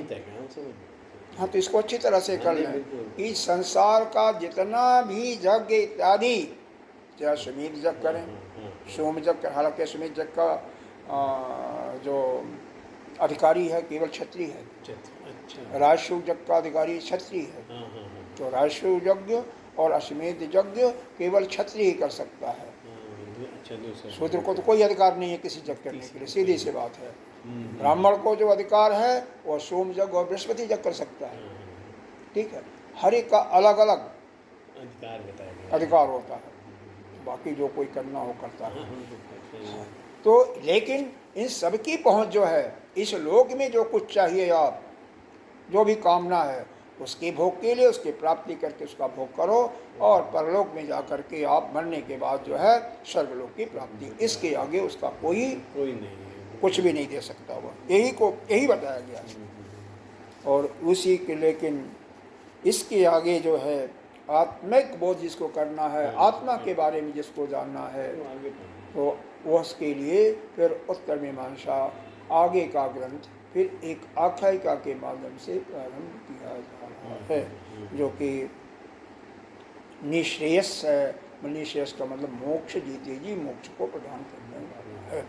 हाँ, तो इसको अच्छी तरह से कर लें कि संसार का जितना भी यज्ञ इत्यादि, चाहे अश्वमेध यज्ञ करें, सोम यज्ञ, हालांकि अश्वमेध यज्ञ का जो अधिकारी है केवल क्षत्रिय है, राजसूय यज्ञ का अधिकारी क्षत्रिय है, तो राजसूय यज्ञ और अश्वमेध यज्ञ केवल क्षत्रिय ही कर सकता है। शूद्र को तो कोई अधिकार नहीं है किसी यज्ञ करने के लिए, सीधी सी बात है। ब्राह्मण को जो अधिकार है वह सोम यज्ञ और बृहस्पति यज्ञ कर सकता है, ठीक है। हर एक का अलग अलग अधिकार होता है, बाकी जो कोई करना हो करता है। तो लेकिन इन सब की पहुँच जो है, इस लोक में जो कुछ चाहिए, आप जो भी कामना है उसके भोग के लिए, उसकी प्राप्ति करके उसका भोग करो, और परलोक में जा कर के आप मरने के बाद जो है स्वर्गलोक की प्राप्ति, इसके आगे उसका कोई नहीं, कुछ भी नहीं दे सकता। वह यही बताया गया। और उसी के, लेकिन इसके आगे जो है आत्मिक बोध जिसको करना है, आत्मा के बारे में जिसको जानना है, तो वह उसके लिए फिर उत्तर मीमांसा आगे का ग्रंथ फिर एक आख्यायिका के माध्यम से प्रारंभ किया जा रहा है, जो कि निश्रेयस है। निश्रेयस का मतलब मोक्ष, जीते जी मोक्ष को प्रदान करने वाला है।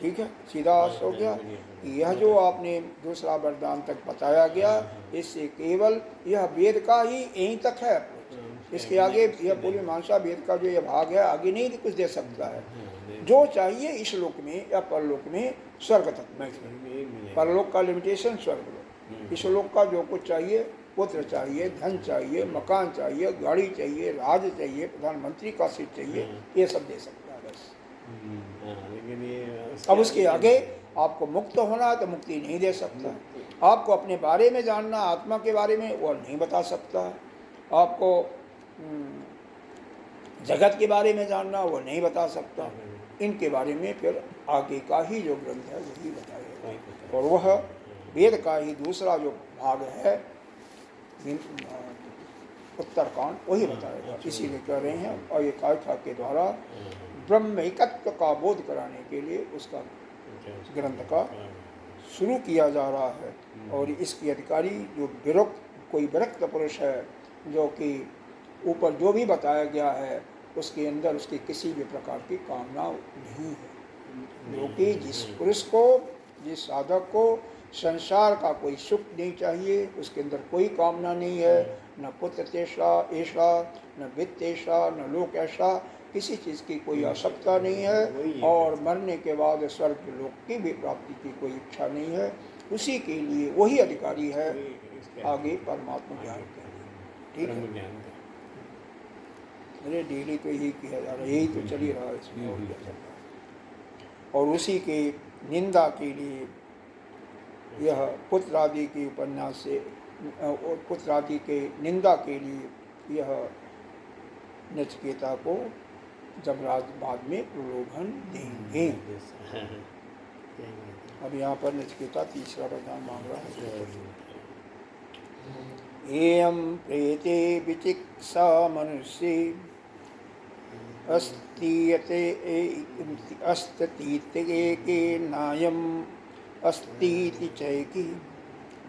ठीक है, सीधा हो गया। यह जो आपने दूसरा वरदान तक बताया गया, इससे केवल यह वेद का ही यहीं तक है, इसके आगे यह पूरी मीमांसा वेद का जो यह भाग है आगे नहीं कुछ दे सकता है। जो चाहिए इस लोक में या परलोक में, स्वर्ग तक में। परलोक का लिमिटेशन स्वर्गलोक, इस लोक का जो कुछ चाहिए, पुत्र चाहिए, धन चाहिए, मकान चाहिए, गाड़ी चाहिए, राज चाहिए, प्रधानमंत्री का सीट चाहिए, ये सब दे सकता है बस। अब उसके आगे आपको मुक्त होना है तो मुक्ति नहीं दे सकता, आपको अपने बारे में जानना, आत्मा के बारे में, वो नहीं बता सकता, आपको जगत के बारे में जानना, वो नहीं बता सकता। इनके बारे में फिर आगे का ही जो ग्रंथ है वही बताएगा, और वह वेद का ही दूसरा जो भाग है उत्तरकांड, वही बताएगा। इसीलिए कह रहे हैं, और ये कायथा के द्वारा ब्रह्मिकत्व का बोध कराने के लिए उसका ग्रंथ का शुरू किया जा रहा है। और इसकी अधिकारी जो कोई विरक्त पुरुष है, जो कि ऊपर जो भी बताया गया है उसके अंदर उसकी किसी भी प्रकार की कामना नहीं है, क्योंकि जिस पुरुष को, जिस साधक को संसार का कोई सुख नहीं चाहिए, उसके अंदर कोई कामना नहीं है, न पुत्र तेषा ऐसा, न वित्त ऐसा, न लोक ऐसा, किसी चीज़ की कोई आवश्यकता नहीं है, और मरने के बाद स्वर्ग लोक की भी प्राप्ति की कोई इच्छा नहीं है, उसी के लिए वही अधिकारी है आगे परमात्मा ज्ञान के लिए। ठीक है, अरे डेली तो यही किया जा रहा है, यही तो चल ही रहा है इसमें, और क्या चल रहा है। और उसी के निंदा के लिए यह पुत्र आदि की उपन्यास से, पुत्र आदि के निंदा के लिए यह नचिकेता को जमराज बाद में प्रलोभन देंगे। अब यहाँ पर नचिकेता तीसरा वरदान मांग रहा है। एयं प्रेते विचिक्षा मनुष्ये अस्तीयते अस्तीते नायम् अस्तीति चैकी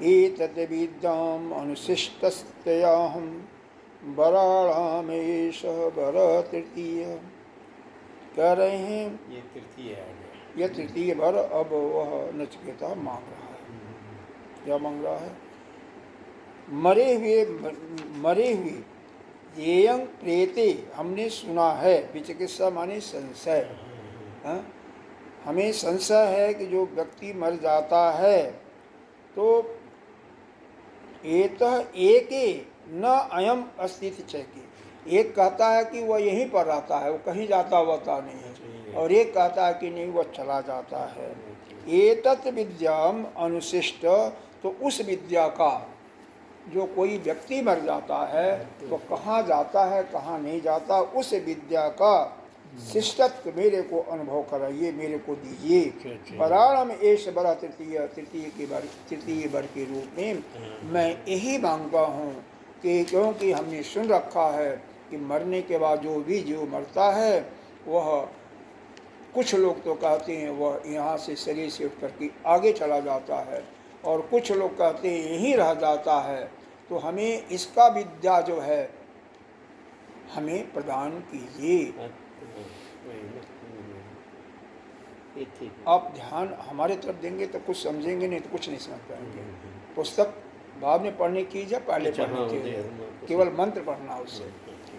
एतद् विद्याम् अनुशिष्टस्तयाहं वराणामेष वर तृतीय। कह रहे हैं ये तृतीय है, यह तृतीय भर अब वह नचिकेता मांग रहा है। क्या मांग रहा है? मरे हुए येयं प्रेते, हमने सुना है, विचिकित्सा माने संशय, हमें संशय है कि जो व्यक्ति मर जाता है तो एक न अयम अस्तित्व चैकी, एक कहता है कि वह यहीं पर रहता है, वो कहीं जाता हुआ नहीं है, और एक कहता है कि नहीं वह चला जाता है। एतत् विद्याम अनुशिष्ट, तो उस विद्या का, जो कोई व्यक्ति मर जाता है तो कहाँ जाता है कहाँ नहीं जाता, उस विद्या का शिष्टत्व मेरे को अनुभव कराइए, मेरे को दीजिए। वराणम एश बरा तृतीय वर के रूप में मैं यही मांगता हूँ कि क्योंकि हमने सुन रखा है कि मरने के बाद जो भी जीव मरता है वह, कुछ लोग तो कहते हैं वह यहाँ से शरीर से उठ करके आगे चला जाता है, और कुछ लोग कहते हैं यहीं रह जाता है। तो हमें इसका विद्या जो है हमें प्रदान कीजिए। आप ध्यान हमारे तरफ देंगे तो कुछ समझेंगे, नहीं तो कुछ नहीं समझ पाएंगे। पुस्तक बाद में पढ़ने की या पहले पढ़ने की, केवल मंत्र पढ़ना उससे,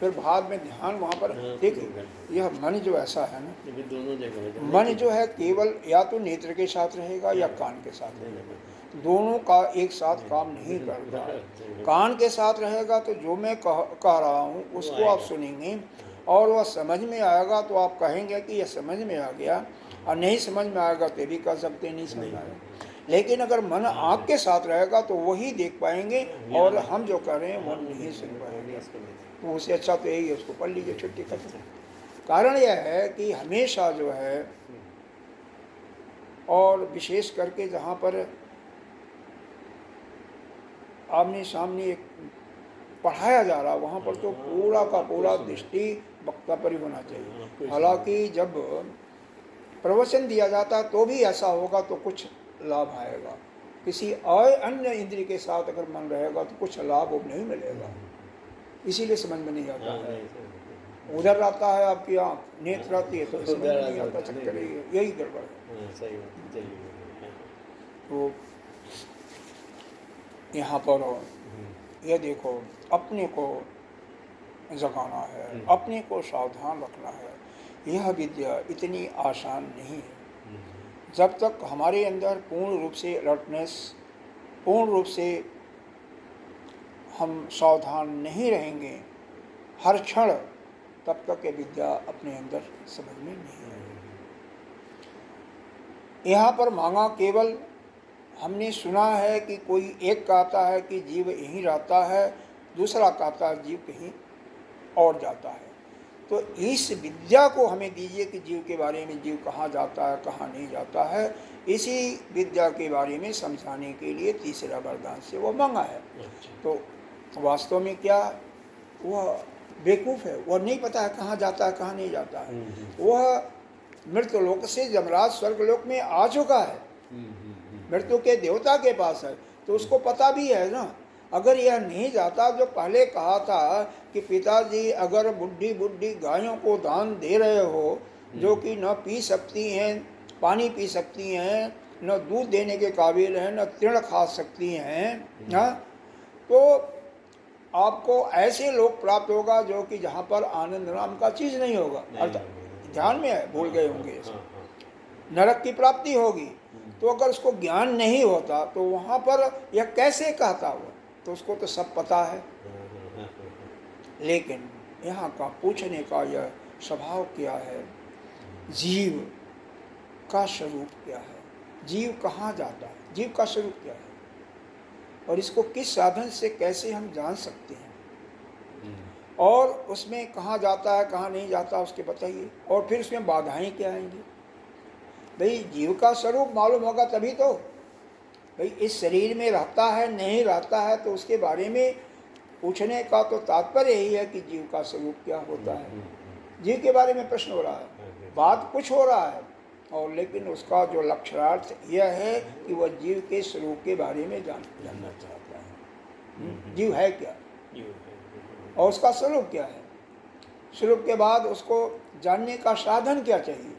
फिर बाद में ध्यान वहाँ पर। देखिए यह मन जो ऐसा है ना, दोनों जगह मन जो है केवल या तो नेत्र के साथ रहेगा या कान के साथ रहेगा, दोनों का एक साथ काम नहीं करता है। कान के साथ रहेगा तो जो मैं कह रहा हूँ उसको आप सुनेंगे और वह समझ में आएगा तो आप कहेंगे कि यह समझ में आ गया, और नहीं समझ में आएगा तो भी कह सकते नहीं समझ में आएगा। लेकिन अगर मन आँख के साथ रहेगा तो वही देख पाएंगे और हम जो कर रहे हैं वो नहीं सुन पाएंगे। तो उससे अच्छा तो यही है, उसको पढ़ लीजिए, छुट्टी खत्म। कारण यह है कि हमेशा जो है, और विशेष करके जहाँ पर आमने सामने एक पढ़ाया जा रहा वहाँ पर तो पूरा का पूरा दृष्टि वक्ता पर ही होना चाहिए। हालांकि जब प्रवचन दिया जाता तो भी ऐसा होगा तो कुछ लाभ आएगा, किसी और अन्य इंद्रिय के साथ अगर मन रहेगा तो कुछ लाभ नहीं मिलेगा, इसीलिए समझ में नहीं आता है। उधर रहता है आपकी आँख, नेत्र रहती है तो समझ में नहीं आता, चक्कर यही गड़बड़ है। तो यहाँ पर यह देखो, अपने को जगाना है, अपने को सावधान रखना है। यह विद्या इतनी आसान नहीं है। जब तक हमारे अंदर पूर्ण रूप से अलर्टनेस, पूर्ण रूप से हम सावधान नहीं रहेंगे हर क्षण, तब तक ये विद्या अपने अंदर समझ में नहीं आएगी। यहाँ पर मांगा केवल हमने सुना है कि कोई एक कहता है कि जीव यहीं रहता है, दूसरा कहता है जीव कहीं और जाता है। तो इस विद्या को हमें दीजिए कि जीव के बारे में, जीव कहाँ जाता है कहाँ नहीं जाता है, इसी विद्या के बारे में समझाने के लिए तीसरा वरदान से वो मांगा है। तो वास्तव में क्या, वह बेवकूफ़ है, वह नहीं पता है कहाँ जाता है कहाँ नहीं जाता है। वह मृत्यु लोक से जमराज स्वर्ग लोक में आ चुका है, मृत्यु के देवता के पास है, तो उसको पता भी है ना। अगर यह नहीं जाता, जो पहले कहा था कि पिताजी अगर बुढ़ी बुढ़ी गायों को दान दे रहे हो जो कि न पी सकती हैं, पानी पी सकती हैं, न दूध देने के काबिल हैं, न तृण खा सकती हैं, हाँ, तो आपको ऐसे लोग प्राप्त होगा जो कि जहाँ पर आनंद नाम का चीज़ नहीं होगा। अर्थात ध्यान में है, भूल गए होंगे, नरक की प्राप्ति होगी। तो अगर उसको ज्ञान नहीं होता तो वहाँ पर यह कैसे कहता हुआ, तो उसको तो सब पता है। लेकिन यहाँ का पूछने का यह स्वभाव क्या है, जीव का स्वरूप क्या है, जीव कहाँ जाता है, जीव का स्वरूप क्या है, और इसको किस साधन से कैसे हम जान सकते हैं, और उसमें कहाँ जाता है कहाँ नहीं जाता उसके बताइए, और फिर उसमें बाधाएं क्या आएंगी। भाई जीव का स्वरूप मालूम होगा तभी तो, भाई इस शरीर में रहता है नहीं रहता है, तो उसके बारे में पूछने का तो तात्पर्य यही है कि जीव का स्वरूप क्या होता है। जीव के बारे में प्रश्न हो रहा है, बात कुछ हो रहा है, और लेकिन उसका जो लक्ष्यार्थ यह है कि वह जीव के स्वरूप के बारे में जानना चाहता है। जीव है क्या और उसका स्वरूप क्या है, स्वरूप के बाद उसको जानने का साधन क्या चाहिए,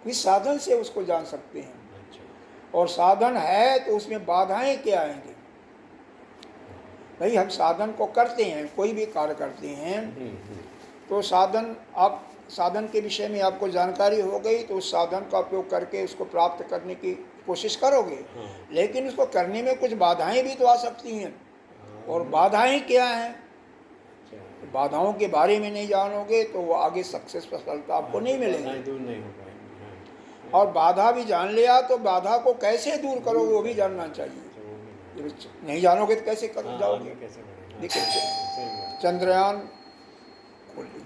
किस साधन से उसको जान सकते हैं, और साधन है तो उसमें बाधाएं क्या आएंगी। भाई हम साधन को करते हैं, कोई भी कार्य करते हैं तो साधन, आप साधन के विषय में आपको जानकारी हो गई तो उस साधन का उपयोग करके उसको प्राप्त करने की कोशिश करोगे, लेकिन उसको करने में कुछ बाधाएं भी तो आ सकती हैं, और बाधाएं क्या हैं, बाधाओं के बारे में नहीं जानोगे तो वो आगे सक्सेस, सफलता आपको नहीं मिलेगी। और बाधा भी जान लिया तो बाधा को कैसे दूर करोगे वो भी जानना चाहिए। जब नहीं जानोगे तो कैसे कर जाओगे। आगे कैसे बढ़ेगा? देखिए सही बात। चंद्रयान खोल लीजिए।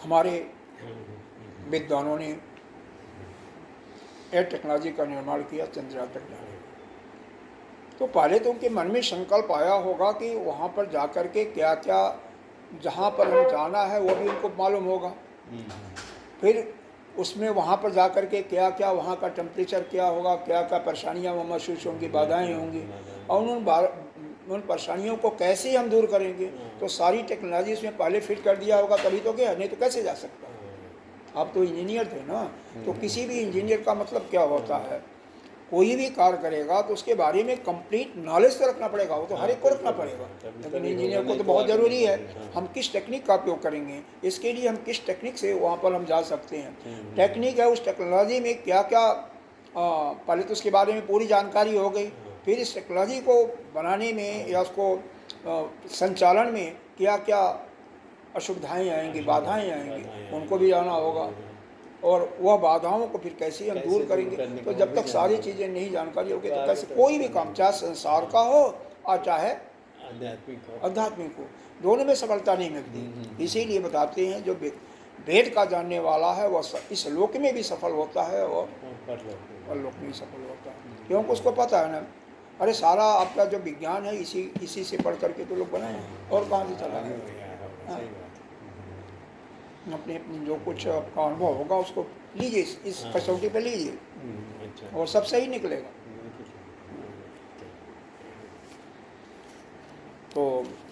हमारे विद्वानों ने एयर टेक्नोलॉजी का निर्माण किया चंद्रयान तक जाने। तो पहले तो उनके मन में संकल्प आया होगा कि वहाँ पर जाकर के क्या क्या जहाँ पर हम जाना है वो भी उनको मालूम होगा। फिर उसमें वहाँ पर जाकर के क्या क्या वहाँ का टेम्परेचर क्या होगा, क्या क्या परेशानियाँ वहाँ महसूस होंगी, बाधाएं होंगी, और उन परेशानियों को कैसे हम दूर करेंगे। तो सारी टेक्नोलॉजी इसमें पहले फिट कर दिया होगा तभी तो गया, नहीं तो कैसे जा सकता। आप तो इंजीनियर थे ना, तो किसी भी इंजीनियर का मतलब क्या होता है, कोई भी कार्य करेगा तो उसके बारे में कंप्लीट नॉलेज तो रखना पड़ेगा, वो तो हर एक को रखना पड़ेगा। लेकिन इंजीनियर को तो बहुत ज़रूरी है हम किस टेक्निक का उपयोग करेंगे, इसके लिए हम किस टेक्निक से वहाँ पर हम जा सकते हैं। टेक्निक है, उस टेक्नोलॉजी में क्या क्या पहले तो उसके बारे में पूरी जानकारी हो गई, फिर इस टेक्नोलॉजी को बनाने में या उसको संचालन में क्या क्या असुविधाएँ आएंगी, बाधाएँ आएंगी, उनको भी जाना होगा। और वह बाधाओं को फिर कैसे हम दूर करेंगे। तो जब तक सारी चीज़ें नहीं जानकारी होगी तो कैसे कोई भी काम, चाहे संसार का हो और चाहे आध्यात्मिक हो, दोनों में सफलता नहीं मिलती। इसीलिए बताते हैं जो वेद का जानने वाला है वह इस लोक में भी सफल होता है और परलोक में भी सफल होता है, क्योंकि उसको पता है ना, अरे सारा आपका जो विज्ञान है इसी से पढ़ करके तो लोग बनाए हैं, और कहाँ से चला है। अपने अपनी जो कुछ आपका अनुभव होगा उसको लीजिए, इस कसौटी पे लीजिए और सब सही निकलेगा। तो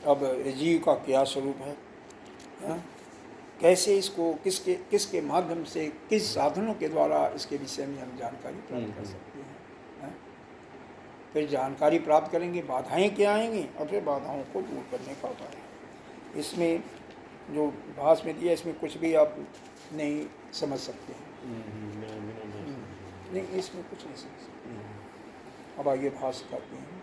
अब जीव का क्या स्वरूप है, कैसे इसको किसके माध्यम से, किस साधनों के द्वारा इसके विषय में हम जानकारी प्राप्त कर सकते हैं। फिर जानकारी प्राप्त करेंगे, बाधाएं क्या आएंगी और फिर बाधाओं को दूर करने का उपाय। इसमें जो भाष में दिया इसमें कुछ भी आप नहीं समझ सकते हैं। नहीं, इसमें कुछ नहीं समझ सकते। अब आइए भाष करते हैं।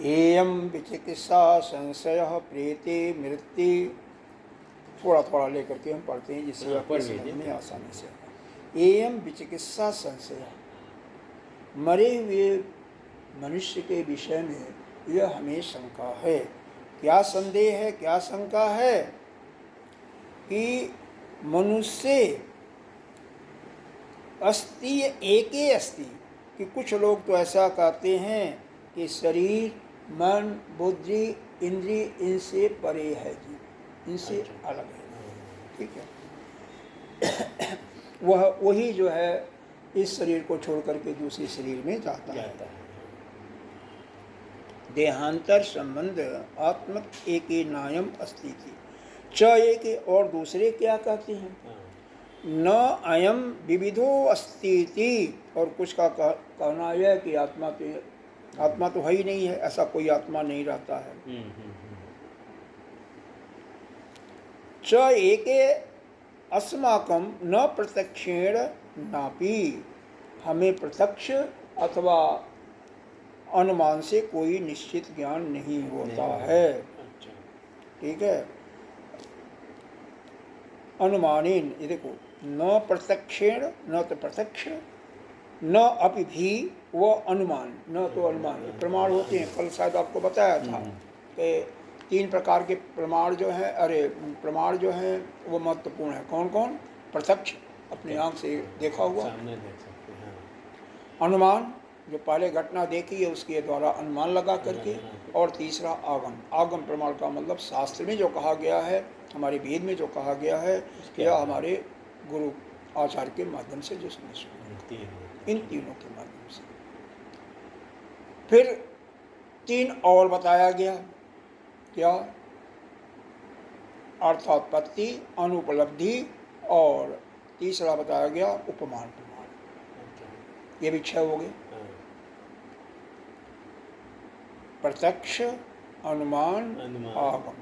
एयं विचिकित्सा संशय प्रेते मृत्यु, थोड़ा थोड़ा लेकर के हम पढ़ते हैं जिससे आपको समझ में आसानी से। एयं विचिकित्सा संशय, मरे हुए मनुष्य के विषय में यह हमें शंका है। क्या संदेह है, क्या शंका है कि मनुष्य अस्ति एके अस्ति, कि कुछ लोग तो ऐसा कहते हैं कि शरीर मन बुद्धि इंद्रिय इनसे परे है जी, इनसे अलग है। ठीक है, वही जो है इस शरीर को छोड़ करके दूसरे शरीर में जाता है। देहांतर संबंध आत्मक एक नायम अस्ति थी च, एक और दूसरे क्या कहते हैं, न अयम विविधो अस्ति, और कुछ का कहना यह कि आत्मा तो है ही नहीं है, ऐसा कोई आत्मा नहीं रहता है। च एके अस्माकं न प्रत्यक्षेण नापि, हमें प्रत्यक्ष अथवा अनुमान से कोई निश्चित ज्ञान नहीं होता है। ठीक है, अनुमानेन, ये देखो, न प्रत्यक्षेण, न तो प्रत्यक्ष, न अपि भी वो अनुमान, न तो अनुमान। प्रमाण होते हैं, कल शायद आपको बताया था कि 3 प्रकार के प्रमाण जो हैं, प्रमाण जो हैं वो महत्वपूर्ण है। कौन कौन? प्रत्यक्ष, अपनी आंख से देखा हुआ, अनुमान, जो पहले घटना देखी है उसके द्वारा अनुमान लगा करके, और तीसरा आगम। आगम प्रमाण का मतलब शास्त्र में जो कहा गया है, हमारे वेद में जो कहा गया है, या हमारे गुरु आचार्य के माध्यम से जो समझ, इन तीनों के माध्यम से। फिर 3 और बताया गया, क्या? अर्थोत्पत्ति, अनुपलब्धि, और तीसरा बताया गया उपमान प्रमाण। ये भी 6 हो गए, प्रत्यक्ष, अनुमान, आगम,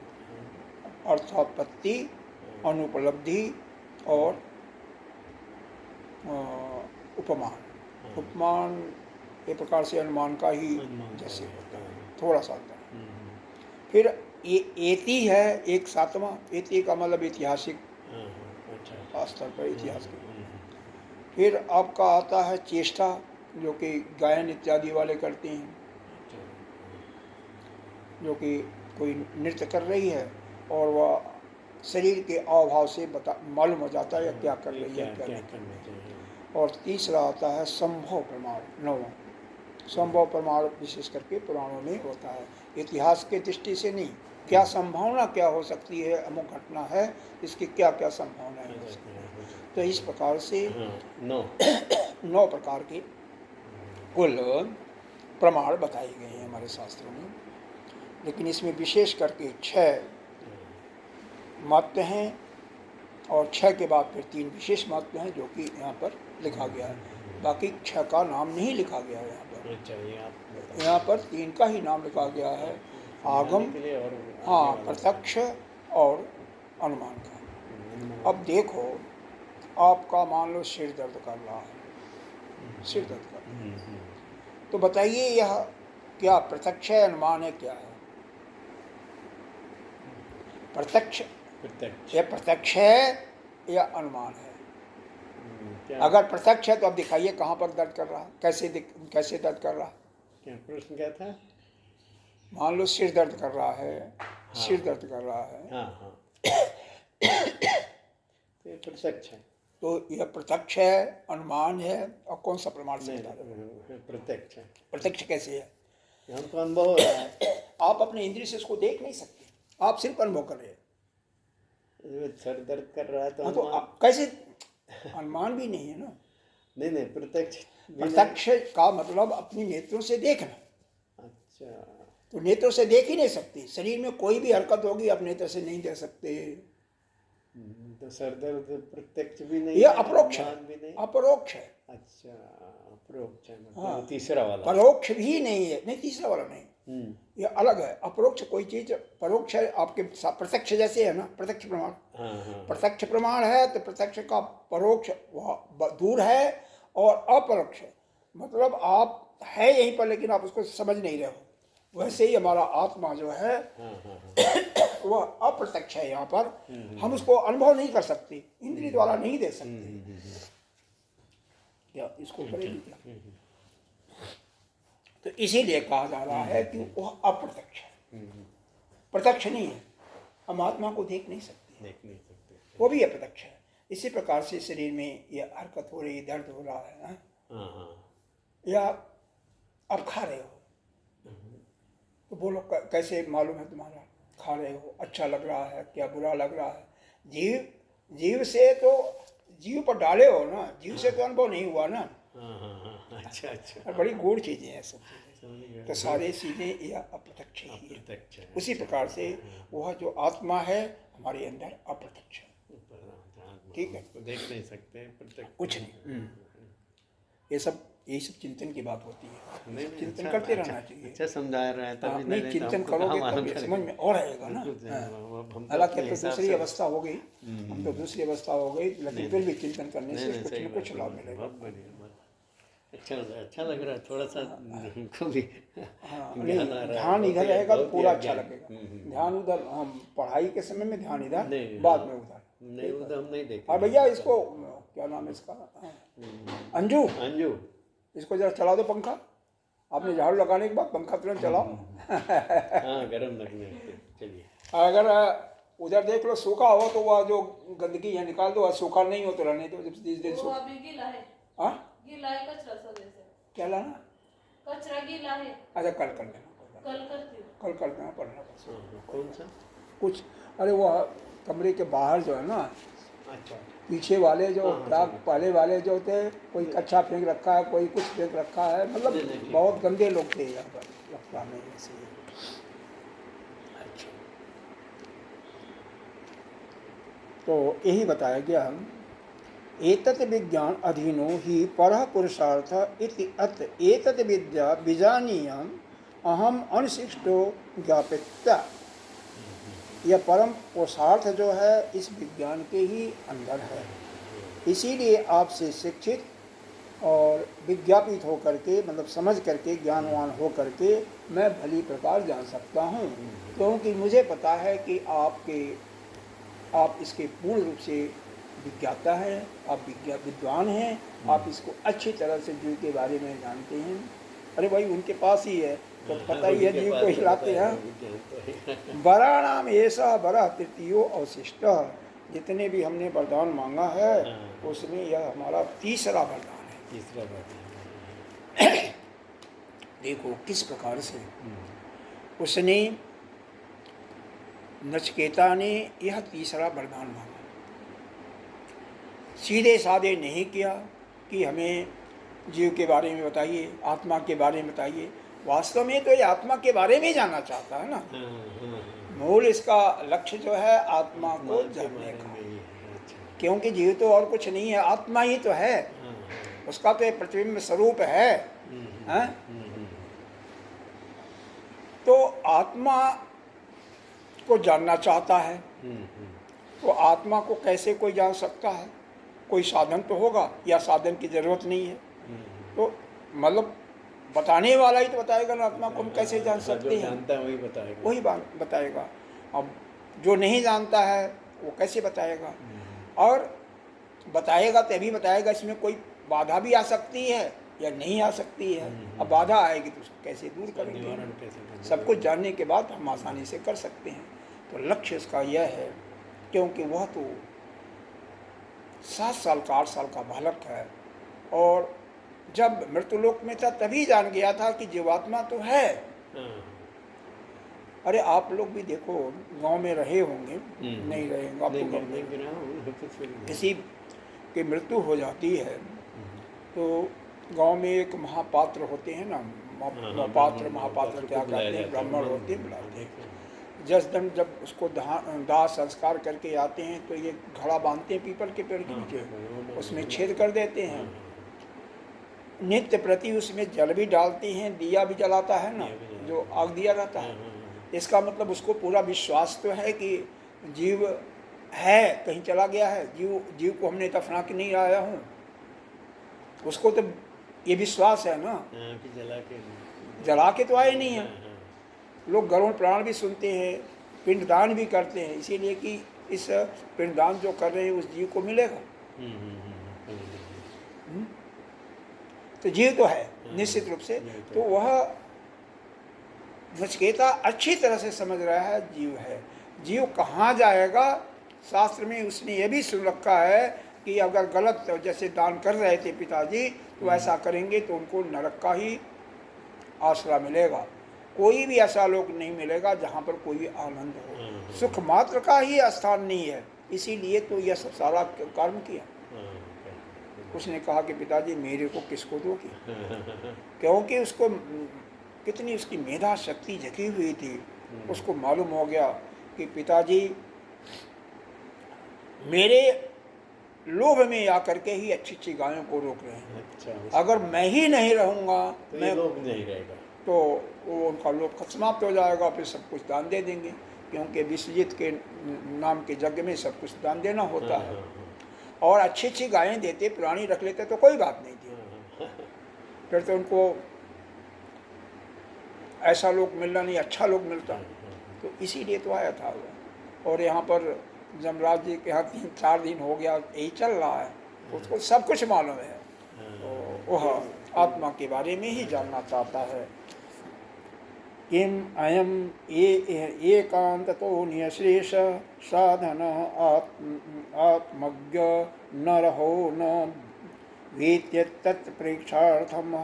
अर्थोत्पत्ति, अनुपलब्धि और उपमान। उपमान एक प्रकार से अनुमान का ही जैसे होता है, थोड़ा सा अंतर है। फिर एति है एक सातवां, एति का मतलब ऐतिहासिक स्तर पर इतिहास के। फिर आपका आता है चेष्टा, जो कि गायन इत्यादि वाले करते हैं, जो कि कोई नृत्य कर रही है और वह शरीर के अभाव से मालूम हो जाता है या क्या कर रही है, क्या नहीं कर रही है। और तीसरा आता है संभव प्रमाण, नौवां। संभव प्रमाण विशेष करके पुराणों में होता है, इतिहास के दृष्टि से नहीं, क्या संभावना क्या हो सकती है, अमुक घटना है, इसकी क्या क्या संभावनाएं हो सकती है। तो इस प्रकार से 9 प्रकार के कुल प्रमाण बताए गए हैं हमारे शास्त्रों में। लेकिन इसमें विशेष करके 6 महत्व हैं और 6 के बाद फिर 3 विशेष महत्व हैं, जो कि यहाँ पर लिखा गया है। बाकी 6 का नाम नहीं लिखा गया है यहाँ पर। यहाँ पर 3 का ही नाम लिखा गया है, आगम, हाँ, प्रत्यक्ष और अनुमान का। अब देखो, आपका मान लो सिर दर्द कर रहा है, सिर दर्द कर रहा है, तो बताइए यह क्या प्रत्यक्ष है, अनुमान है, क्या है? प्रत्यक्ष, यह प्रत्यक्ष है या अनुमान है? अगर प्रत्यक्ष है तो अब दिखाइए कहाँ पर दर्द कर रहा है, कैसे दर्द कर रहा है? क्या प्रश्न क्या था? मान लो सिर दर्द कर रहा है, हाँ, सिर दर्द कर रहा है, हाँ। तो ये प्रत्यक्ष है, तो यह प्रत्यक्ष है, अनुमान है, और कौन सा प्रमाण से? प्रत्यक्ष है। प्रत्यक्ष कैसे है? हमको अनुभव हो रहा है। आप अपने इंद्रिय से इसको देख नहीं सकते, आप सिर्फ अनुभव कर रहे हैं। सर दर्द कर रहा है तो, तो कैसे? अनुमान भी नहीं है ना। नहीं, प्रत्यक्ष का मतलब अपनी नेत्रों से देखना। अच्छा, तो नेत्रों से देख ही नहीं सकते, शरीर में कोई भी हरकत होगी आप नेत्र से नहीं देख सकते। तो सर दर्द प्रत्यक्ष भी नहीं, यह अपरोक्ष है, अपरोक्ष है। अच्छा, अपरोक्ष है, मतलब तीसरा वाला। परोक्ष भी नहीं है, नहीं तीसरा वाला नहीं, यह अलग है। अपरोक्ष कोई चीज, परोक्ष है आपके प्रत्यक्ष जैसे है ना, प्रत्यक्ष प्रमाण। प्रत्यक्ष प्रमाण है तो प्रत्यक्ष का परोक्ष दूर है, और अपरोक्ष मतलब आप है यहीं पर लेकिन आप उसको समझ नहीं रहे हो। वैसे ही हमारा आत्मा जो है वह अप्रत्यक्ष है, यहाँ पर हम उसको अनुभव नहीं कर सकते, इंद्रिय द्वारा नहीं दे सकते। क्या इसको करेंगे क्या? तो इसीलिए कहा जा रहा है कि वह अप्रत्यक्ष है, प्रत्यक्ष नहीं है। हम आत्मा को देख नहीं सकते, वो भी अप्रत्यक्ष है। इसी प्रकार से शरीर में यह हरकत हो रही, दर्द हो रहा है, या अब खा रहे हो तो बोलो कैसे मालूम है तुम्हारा? खा रहे हो, अच्छा लग रहा है, क्या बुरा लग रहा है? जीव से तो जीव पर डाले हो ना, जीव से तो अनुभव नहीं हुआ ना। अच्छा, बड़ी गूढ़ चीजें हैं सब चीजें, तो सारी चीजें यह अप्रत्यक्ष ही है। उसी प्रकार से वह जो आत्मा है हमारे अंदर अप्रत्यक्ष है, ठीक है, देख नहीं सकते, कुछ नहीं। यही सब चिंतन की बात होती है, चिंतन करते रहना चाहिए। अच्छा समझा रहा है, तभी नहीं चिंतन करोगे तब समझ में और आएगा ना। हालांकि तो दूसरी अवस्था हो गई, हम तो दूसरी अवस्था हो गई, लेकिन फिर भी चिंतन करने से कुछ न कुछ लाभ मिलेगा। अच्छा लग रहा है, थोड़ा सा भी ध्यान इधर रहेगा तो पूरा अच्छा लगेगा। ध्यान उधर, हम पढ़ाई के समय में ध्यान इधर, बाद में उधर नहीं, उधर हम नहीं देखें। हाँ भैया, इसको क्या नाम है इसका, अंजू, इसको जरा चला दो पंखा। आपने झाड़ू लगाने के बाद पंखा तुरंत चलाओ। हाँ, गर्म लगने। चलिए, अगर उधर देख लो सूखा हो तो वह जो गंदगी है निकाल दो, सूखा नहीं हो तो रहने दो। जब दिन गीला है, गीला है, कचरा सब ऐसे। क्या लाना? कचरा गीला है। अच्छा, कल कर देना, कल कर देना, पढ़ना कौन सा कुछ। अरे वो कमरे के बाहर जो है ना, अच्छा, पीछे वाले जो पहले वाले जो थे, कोई कच्चा फेंक रखा है, कोई कुछ फेंक रखा है, मतलब बहुत गंदे लोग थे यहाँ पर लगता नहीं ऐसे। अच्छा, तो यही बताया गया हम एतत् विज्ञान अधीनो ही परः पुरुषार्थ इति अत एतत् विद्या बीजानीयम् अहम अनशिष्टो ज्ञापिता। यह परम पुरुषार्थ जो है इस विज्ञान के ही अंदर है। इसीलिए आपसे शिक्षित और विज्ञापित हो करके, मतलब समझ करके, ज्ञानवान हो करके मैं भली प्रकार जान सकता हूँ, क्योंकि मुझे पता है कि आप इसके पूर्ण रूप से विज्ञाता हैं, आप विद्वान हैं, आप इसको अच्छी तरह से जीव के बारे में जानते हैं। अरे भाई उनके पास ही है तो पता ही है, जीव को हिलाते हैं। वराणाम ऐसा बरा तृतीयो अवशिष्ट, जितने भी हमने वरदान मांगा है उसमें यह हमारा तीसरा वरदान है। तीसरा वरदान देखो किस प्रकार से उसने, नचिकेता ने यह तीसरा वरदान मांगा। सीधे साधे नहीं किया कि हमें जीव के बारे में बताइए, आत्मा के बारे में बताइए। वास्तव में तो ये आत्मा के बारे में जानना चाहता है ना। मूल इसका लक्ष्य जो है आत्मा को जानने का, क्योंकि जीव तो और कुछ नहीं है, आत्मा ही तो है, उसका तो प्रतिबिंब स्वरूप है। तो आत्मा को जानना चाहता है। तो आत्मा को कैसे कोई जान सकता है? कोई साधन तो होगा, या साधन की जरूरत नहीं है। तो मतलब बताने वाला ही तो बताएगा ना आत्मा को हम कैसे जान सकते हैं। जानता है वही बताएगा, वही बात बताएगा। अब जो नहीं जानता है वो कैसे बताएगा? और बताएगा तभी बताएगा, इसमें कोई बाधा भी आ सकती है या नहीं आ सकती है। अब बाधा आएगी तो उसको कैसे दूर करेंगे? सब कुछ जानने के बाद हम आसानी से कर सकते हैं। तो लक्ष्य इसका यह है, क्योंकि वह तो 7 साल का 8 साल का बालक है, और जब मृत्युलोक में था तभी जान गया था कि जीवात्मा तो है। अरे आप लोग भी देखो, गांव में रहे होंगे, नहीं रहे होंगे, आपको किसी की मृत्यु हो जाती है तो गांव में एक महापात्र होते हैं ना, महापात्र क्या कहते हैं, ब्राह्मण होते हैं, बुलाते हैं। जिस दिन जब उसको दाह संस्कार करके आते हैं तो ये घड़ा बांधते हैं पीपल के पेड़ के नीचे, उसमें छेद कर देते हैं। नित्य प्रति उसमें जल भी डालते हैं, दिया भी जलाता है ना, जो आग दिया रहता है। इसका मतलब उसको पूरा विश्वास तो है कि जीव है, कहीं चला गया है, जीव को हमने दफना के नहीं आया हूँ, उसको तो ये विश्वास है ना। जला के तो आए नहीं है। लोग गरुड़ पुराण भी सुनते हैं, पिंडदान भी करते हैं, इसीलिए कि इस पिंडदान जो कर रहे हैं उस जीव को मिलेगा। तो जीव तो है निश्चित रूप से। तो वह नचिकेता अच्छी तरह से समझ रहा है जीव है। जीव कहाँ जाएगा? शास्त्र में उसने ये भी सुन रखा है कि अगर गलत जैसे दान कर रहे थे पिताजी, तो ऐसा करेंगे तो उनको नरक का ही आसरा मिलेगा। कोई भी ऐसा लोक नहीं मिलेगा जहाँ पर कोई आनंद हो, सुख मात्र का ही स्थान नहीं है। इसीलिए तो यह सब सारा कर्म किया। उसने कहा कि पिताजी मेरे को किसको दोगे? क्योंकि उसको कितनी उसकी मेधा शक्ति जगी हुई थी। उसको मालूम हो गया कि पिताजी मेरे लोभ में आकर के ही अच्छी अच्छी गायों को रोक रहे हैं। अच्छा, अगर मैं ही नहीं रहूँगा तो मैं लोभ नहीं रहेगा, तो वो उनका लोभ समाप्त हो जाएगा, फिर सब कुछ दान दे देंगे। क्योंकि विश्वजीत के नाम के यज्ञ में सब कुछ दान देना होता है। और अच्छी अच्छी गायें देते, पुरानी रख लेते तो कोई बात नहीं थी, फिर तो उनको ऐसा लोग मिलना नहीं, अच्छा लोग मिलता। तो इसीलिए तो आया था वो। और यहाँ पर जमराज जी के यहाँ 3-4 दिन हो गया यही चल रहा है, उसको सब कुछ मालूम है। तो वह आत्मा के बारे में ही जानना चाहता है। किम अयम एकांततो नियश्रेष साधन आत्मज्ञ न रहो न वेत्य तत्प्रेक्षार्थम।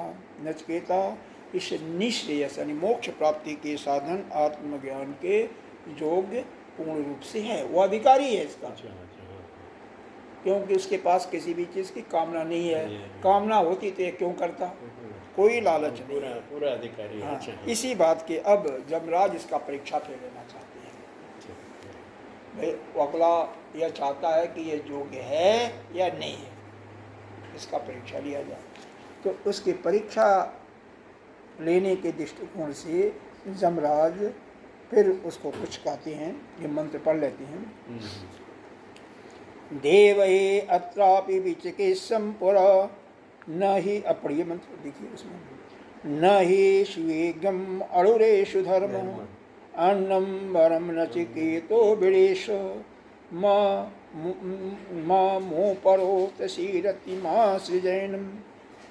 नचिकेता इस निश्रेयस यानी मोक्ष प्राप्ति के साधन आत्मज्ञान के योग्य पूर्ण रूप से है, वो अधिकारी है इसका। क्योंकि उसके पास किसी भी चीज़ की कामना नहीं है। कामना होती तो ये क्यों करता? कोई लालच नहीं, पूरा अधिकारी है। हाँ, इसी बात के अब जमराज इसका परीक्षा पे लेना चाहते हैं। भाई अगला यह चाहता है कि ये योग्य है या नहीं है, इसका परीक्षा लिया जाए। तो उसकी परीक्षा लेने के दृष्टिकोण से जमराज फिर उसको कुछ कहते हैं, ये मंत्र पढ़ लेते हैं। देवये अत्रापि विचिकित्सं पुरा न ही, अब पढ़िए मंत्र देखिए उसमें, न ही स्वेगम अणुरेषु धर्म अन्नम वरम नचिकेतो विरेश माँ मुँह परोत सीरति माँ सृजैनम।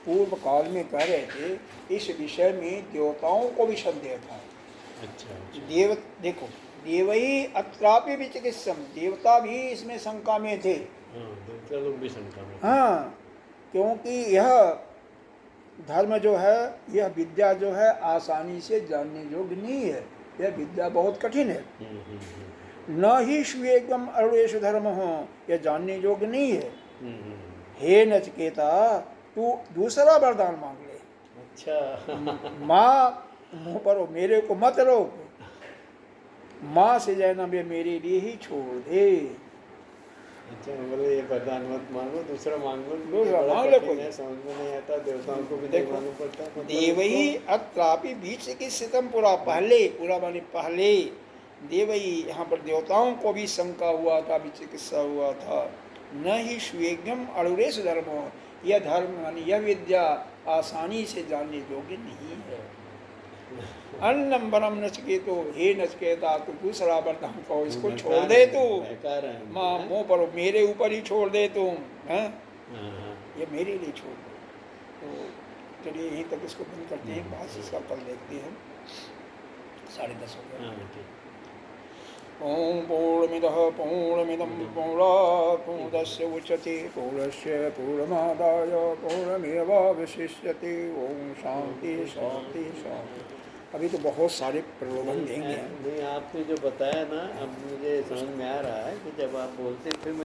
पूर्व काल में कह रहे थे इस विषय में देवताओं को भी संदेह था। अच्छा, देव देखो, देवई अत्रापि विचिकित्सम, देवता भी इसमें शंका में थे। देवता लोग भी शंका में। हाँ, क्योंकि यह धर्म जो है, यह विद्या जो है आसानी से जानने योग्य नहीं है, यह विद्या बहुत कठिन है। न ही स्वेगम अरुणेषु धर्म हो, यह जानने योग्य नहीं है। हे नचिकेता, तू दूसरा वरदान मांग ले। अच्छा। माँ मुँह पर हो, मेरे को मत रोक, माँ से जैना में मेरे लिए ही छोड़ दे। अच्छा, बोले ये वरदान मत मांगो, दूसरा मांगो। दूसरा बड़ा मांग लो कठिन कोई। है, समझ में नहीं आता, देवताओं को भी नहीं देखो, मालूम पड़ता। मतलब देवई अत्रापि बीच की सितम पूरा, पहले पूरा माने पहले, देवई यहाँ पर देवताओं को भी शंका हुआ था, विचिकित्सा हुआ था। न ही स्वेगम अणुरेश धर्म, यह धर्म मानी यह विद्या आसानी से जानने योग्य नहीं है। अन्नम वरम नचिकेतो, हे नचिकेता, तू दूसरा वरदान को इसको छोड़ दे तू, माँ मुँह पर, मेरे ऊपर ही छोड़ दे तुम, हैं, ये मेरे लिए छोड़ दो। तो चलिए यहीं तक इसको बंद करते हैं, बात इसका कल देखते हैं। 10:30 हो गया। ओम पूर्णमिदः पूर्णमिदं पूर्णात् पूर्णस्य उच्यते पूर्णस्य पूर्णमादाय पूर्णमेवावशिष्यते। ओम शांति शांति शांति। अभी तो बहुत सारे प्रलोभन देंगे। नहीं, आपने जो बताया ना, अब मुझे समझ में आ रहा है कि जब आप बोलते फिर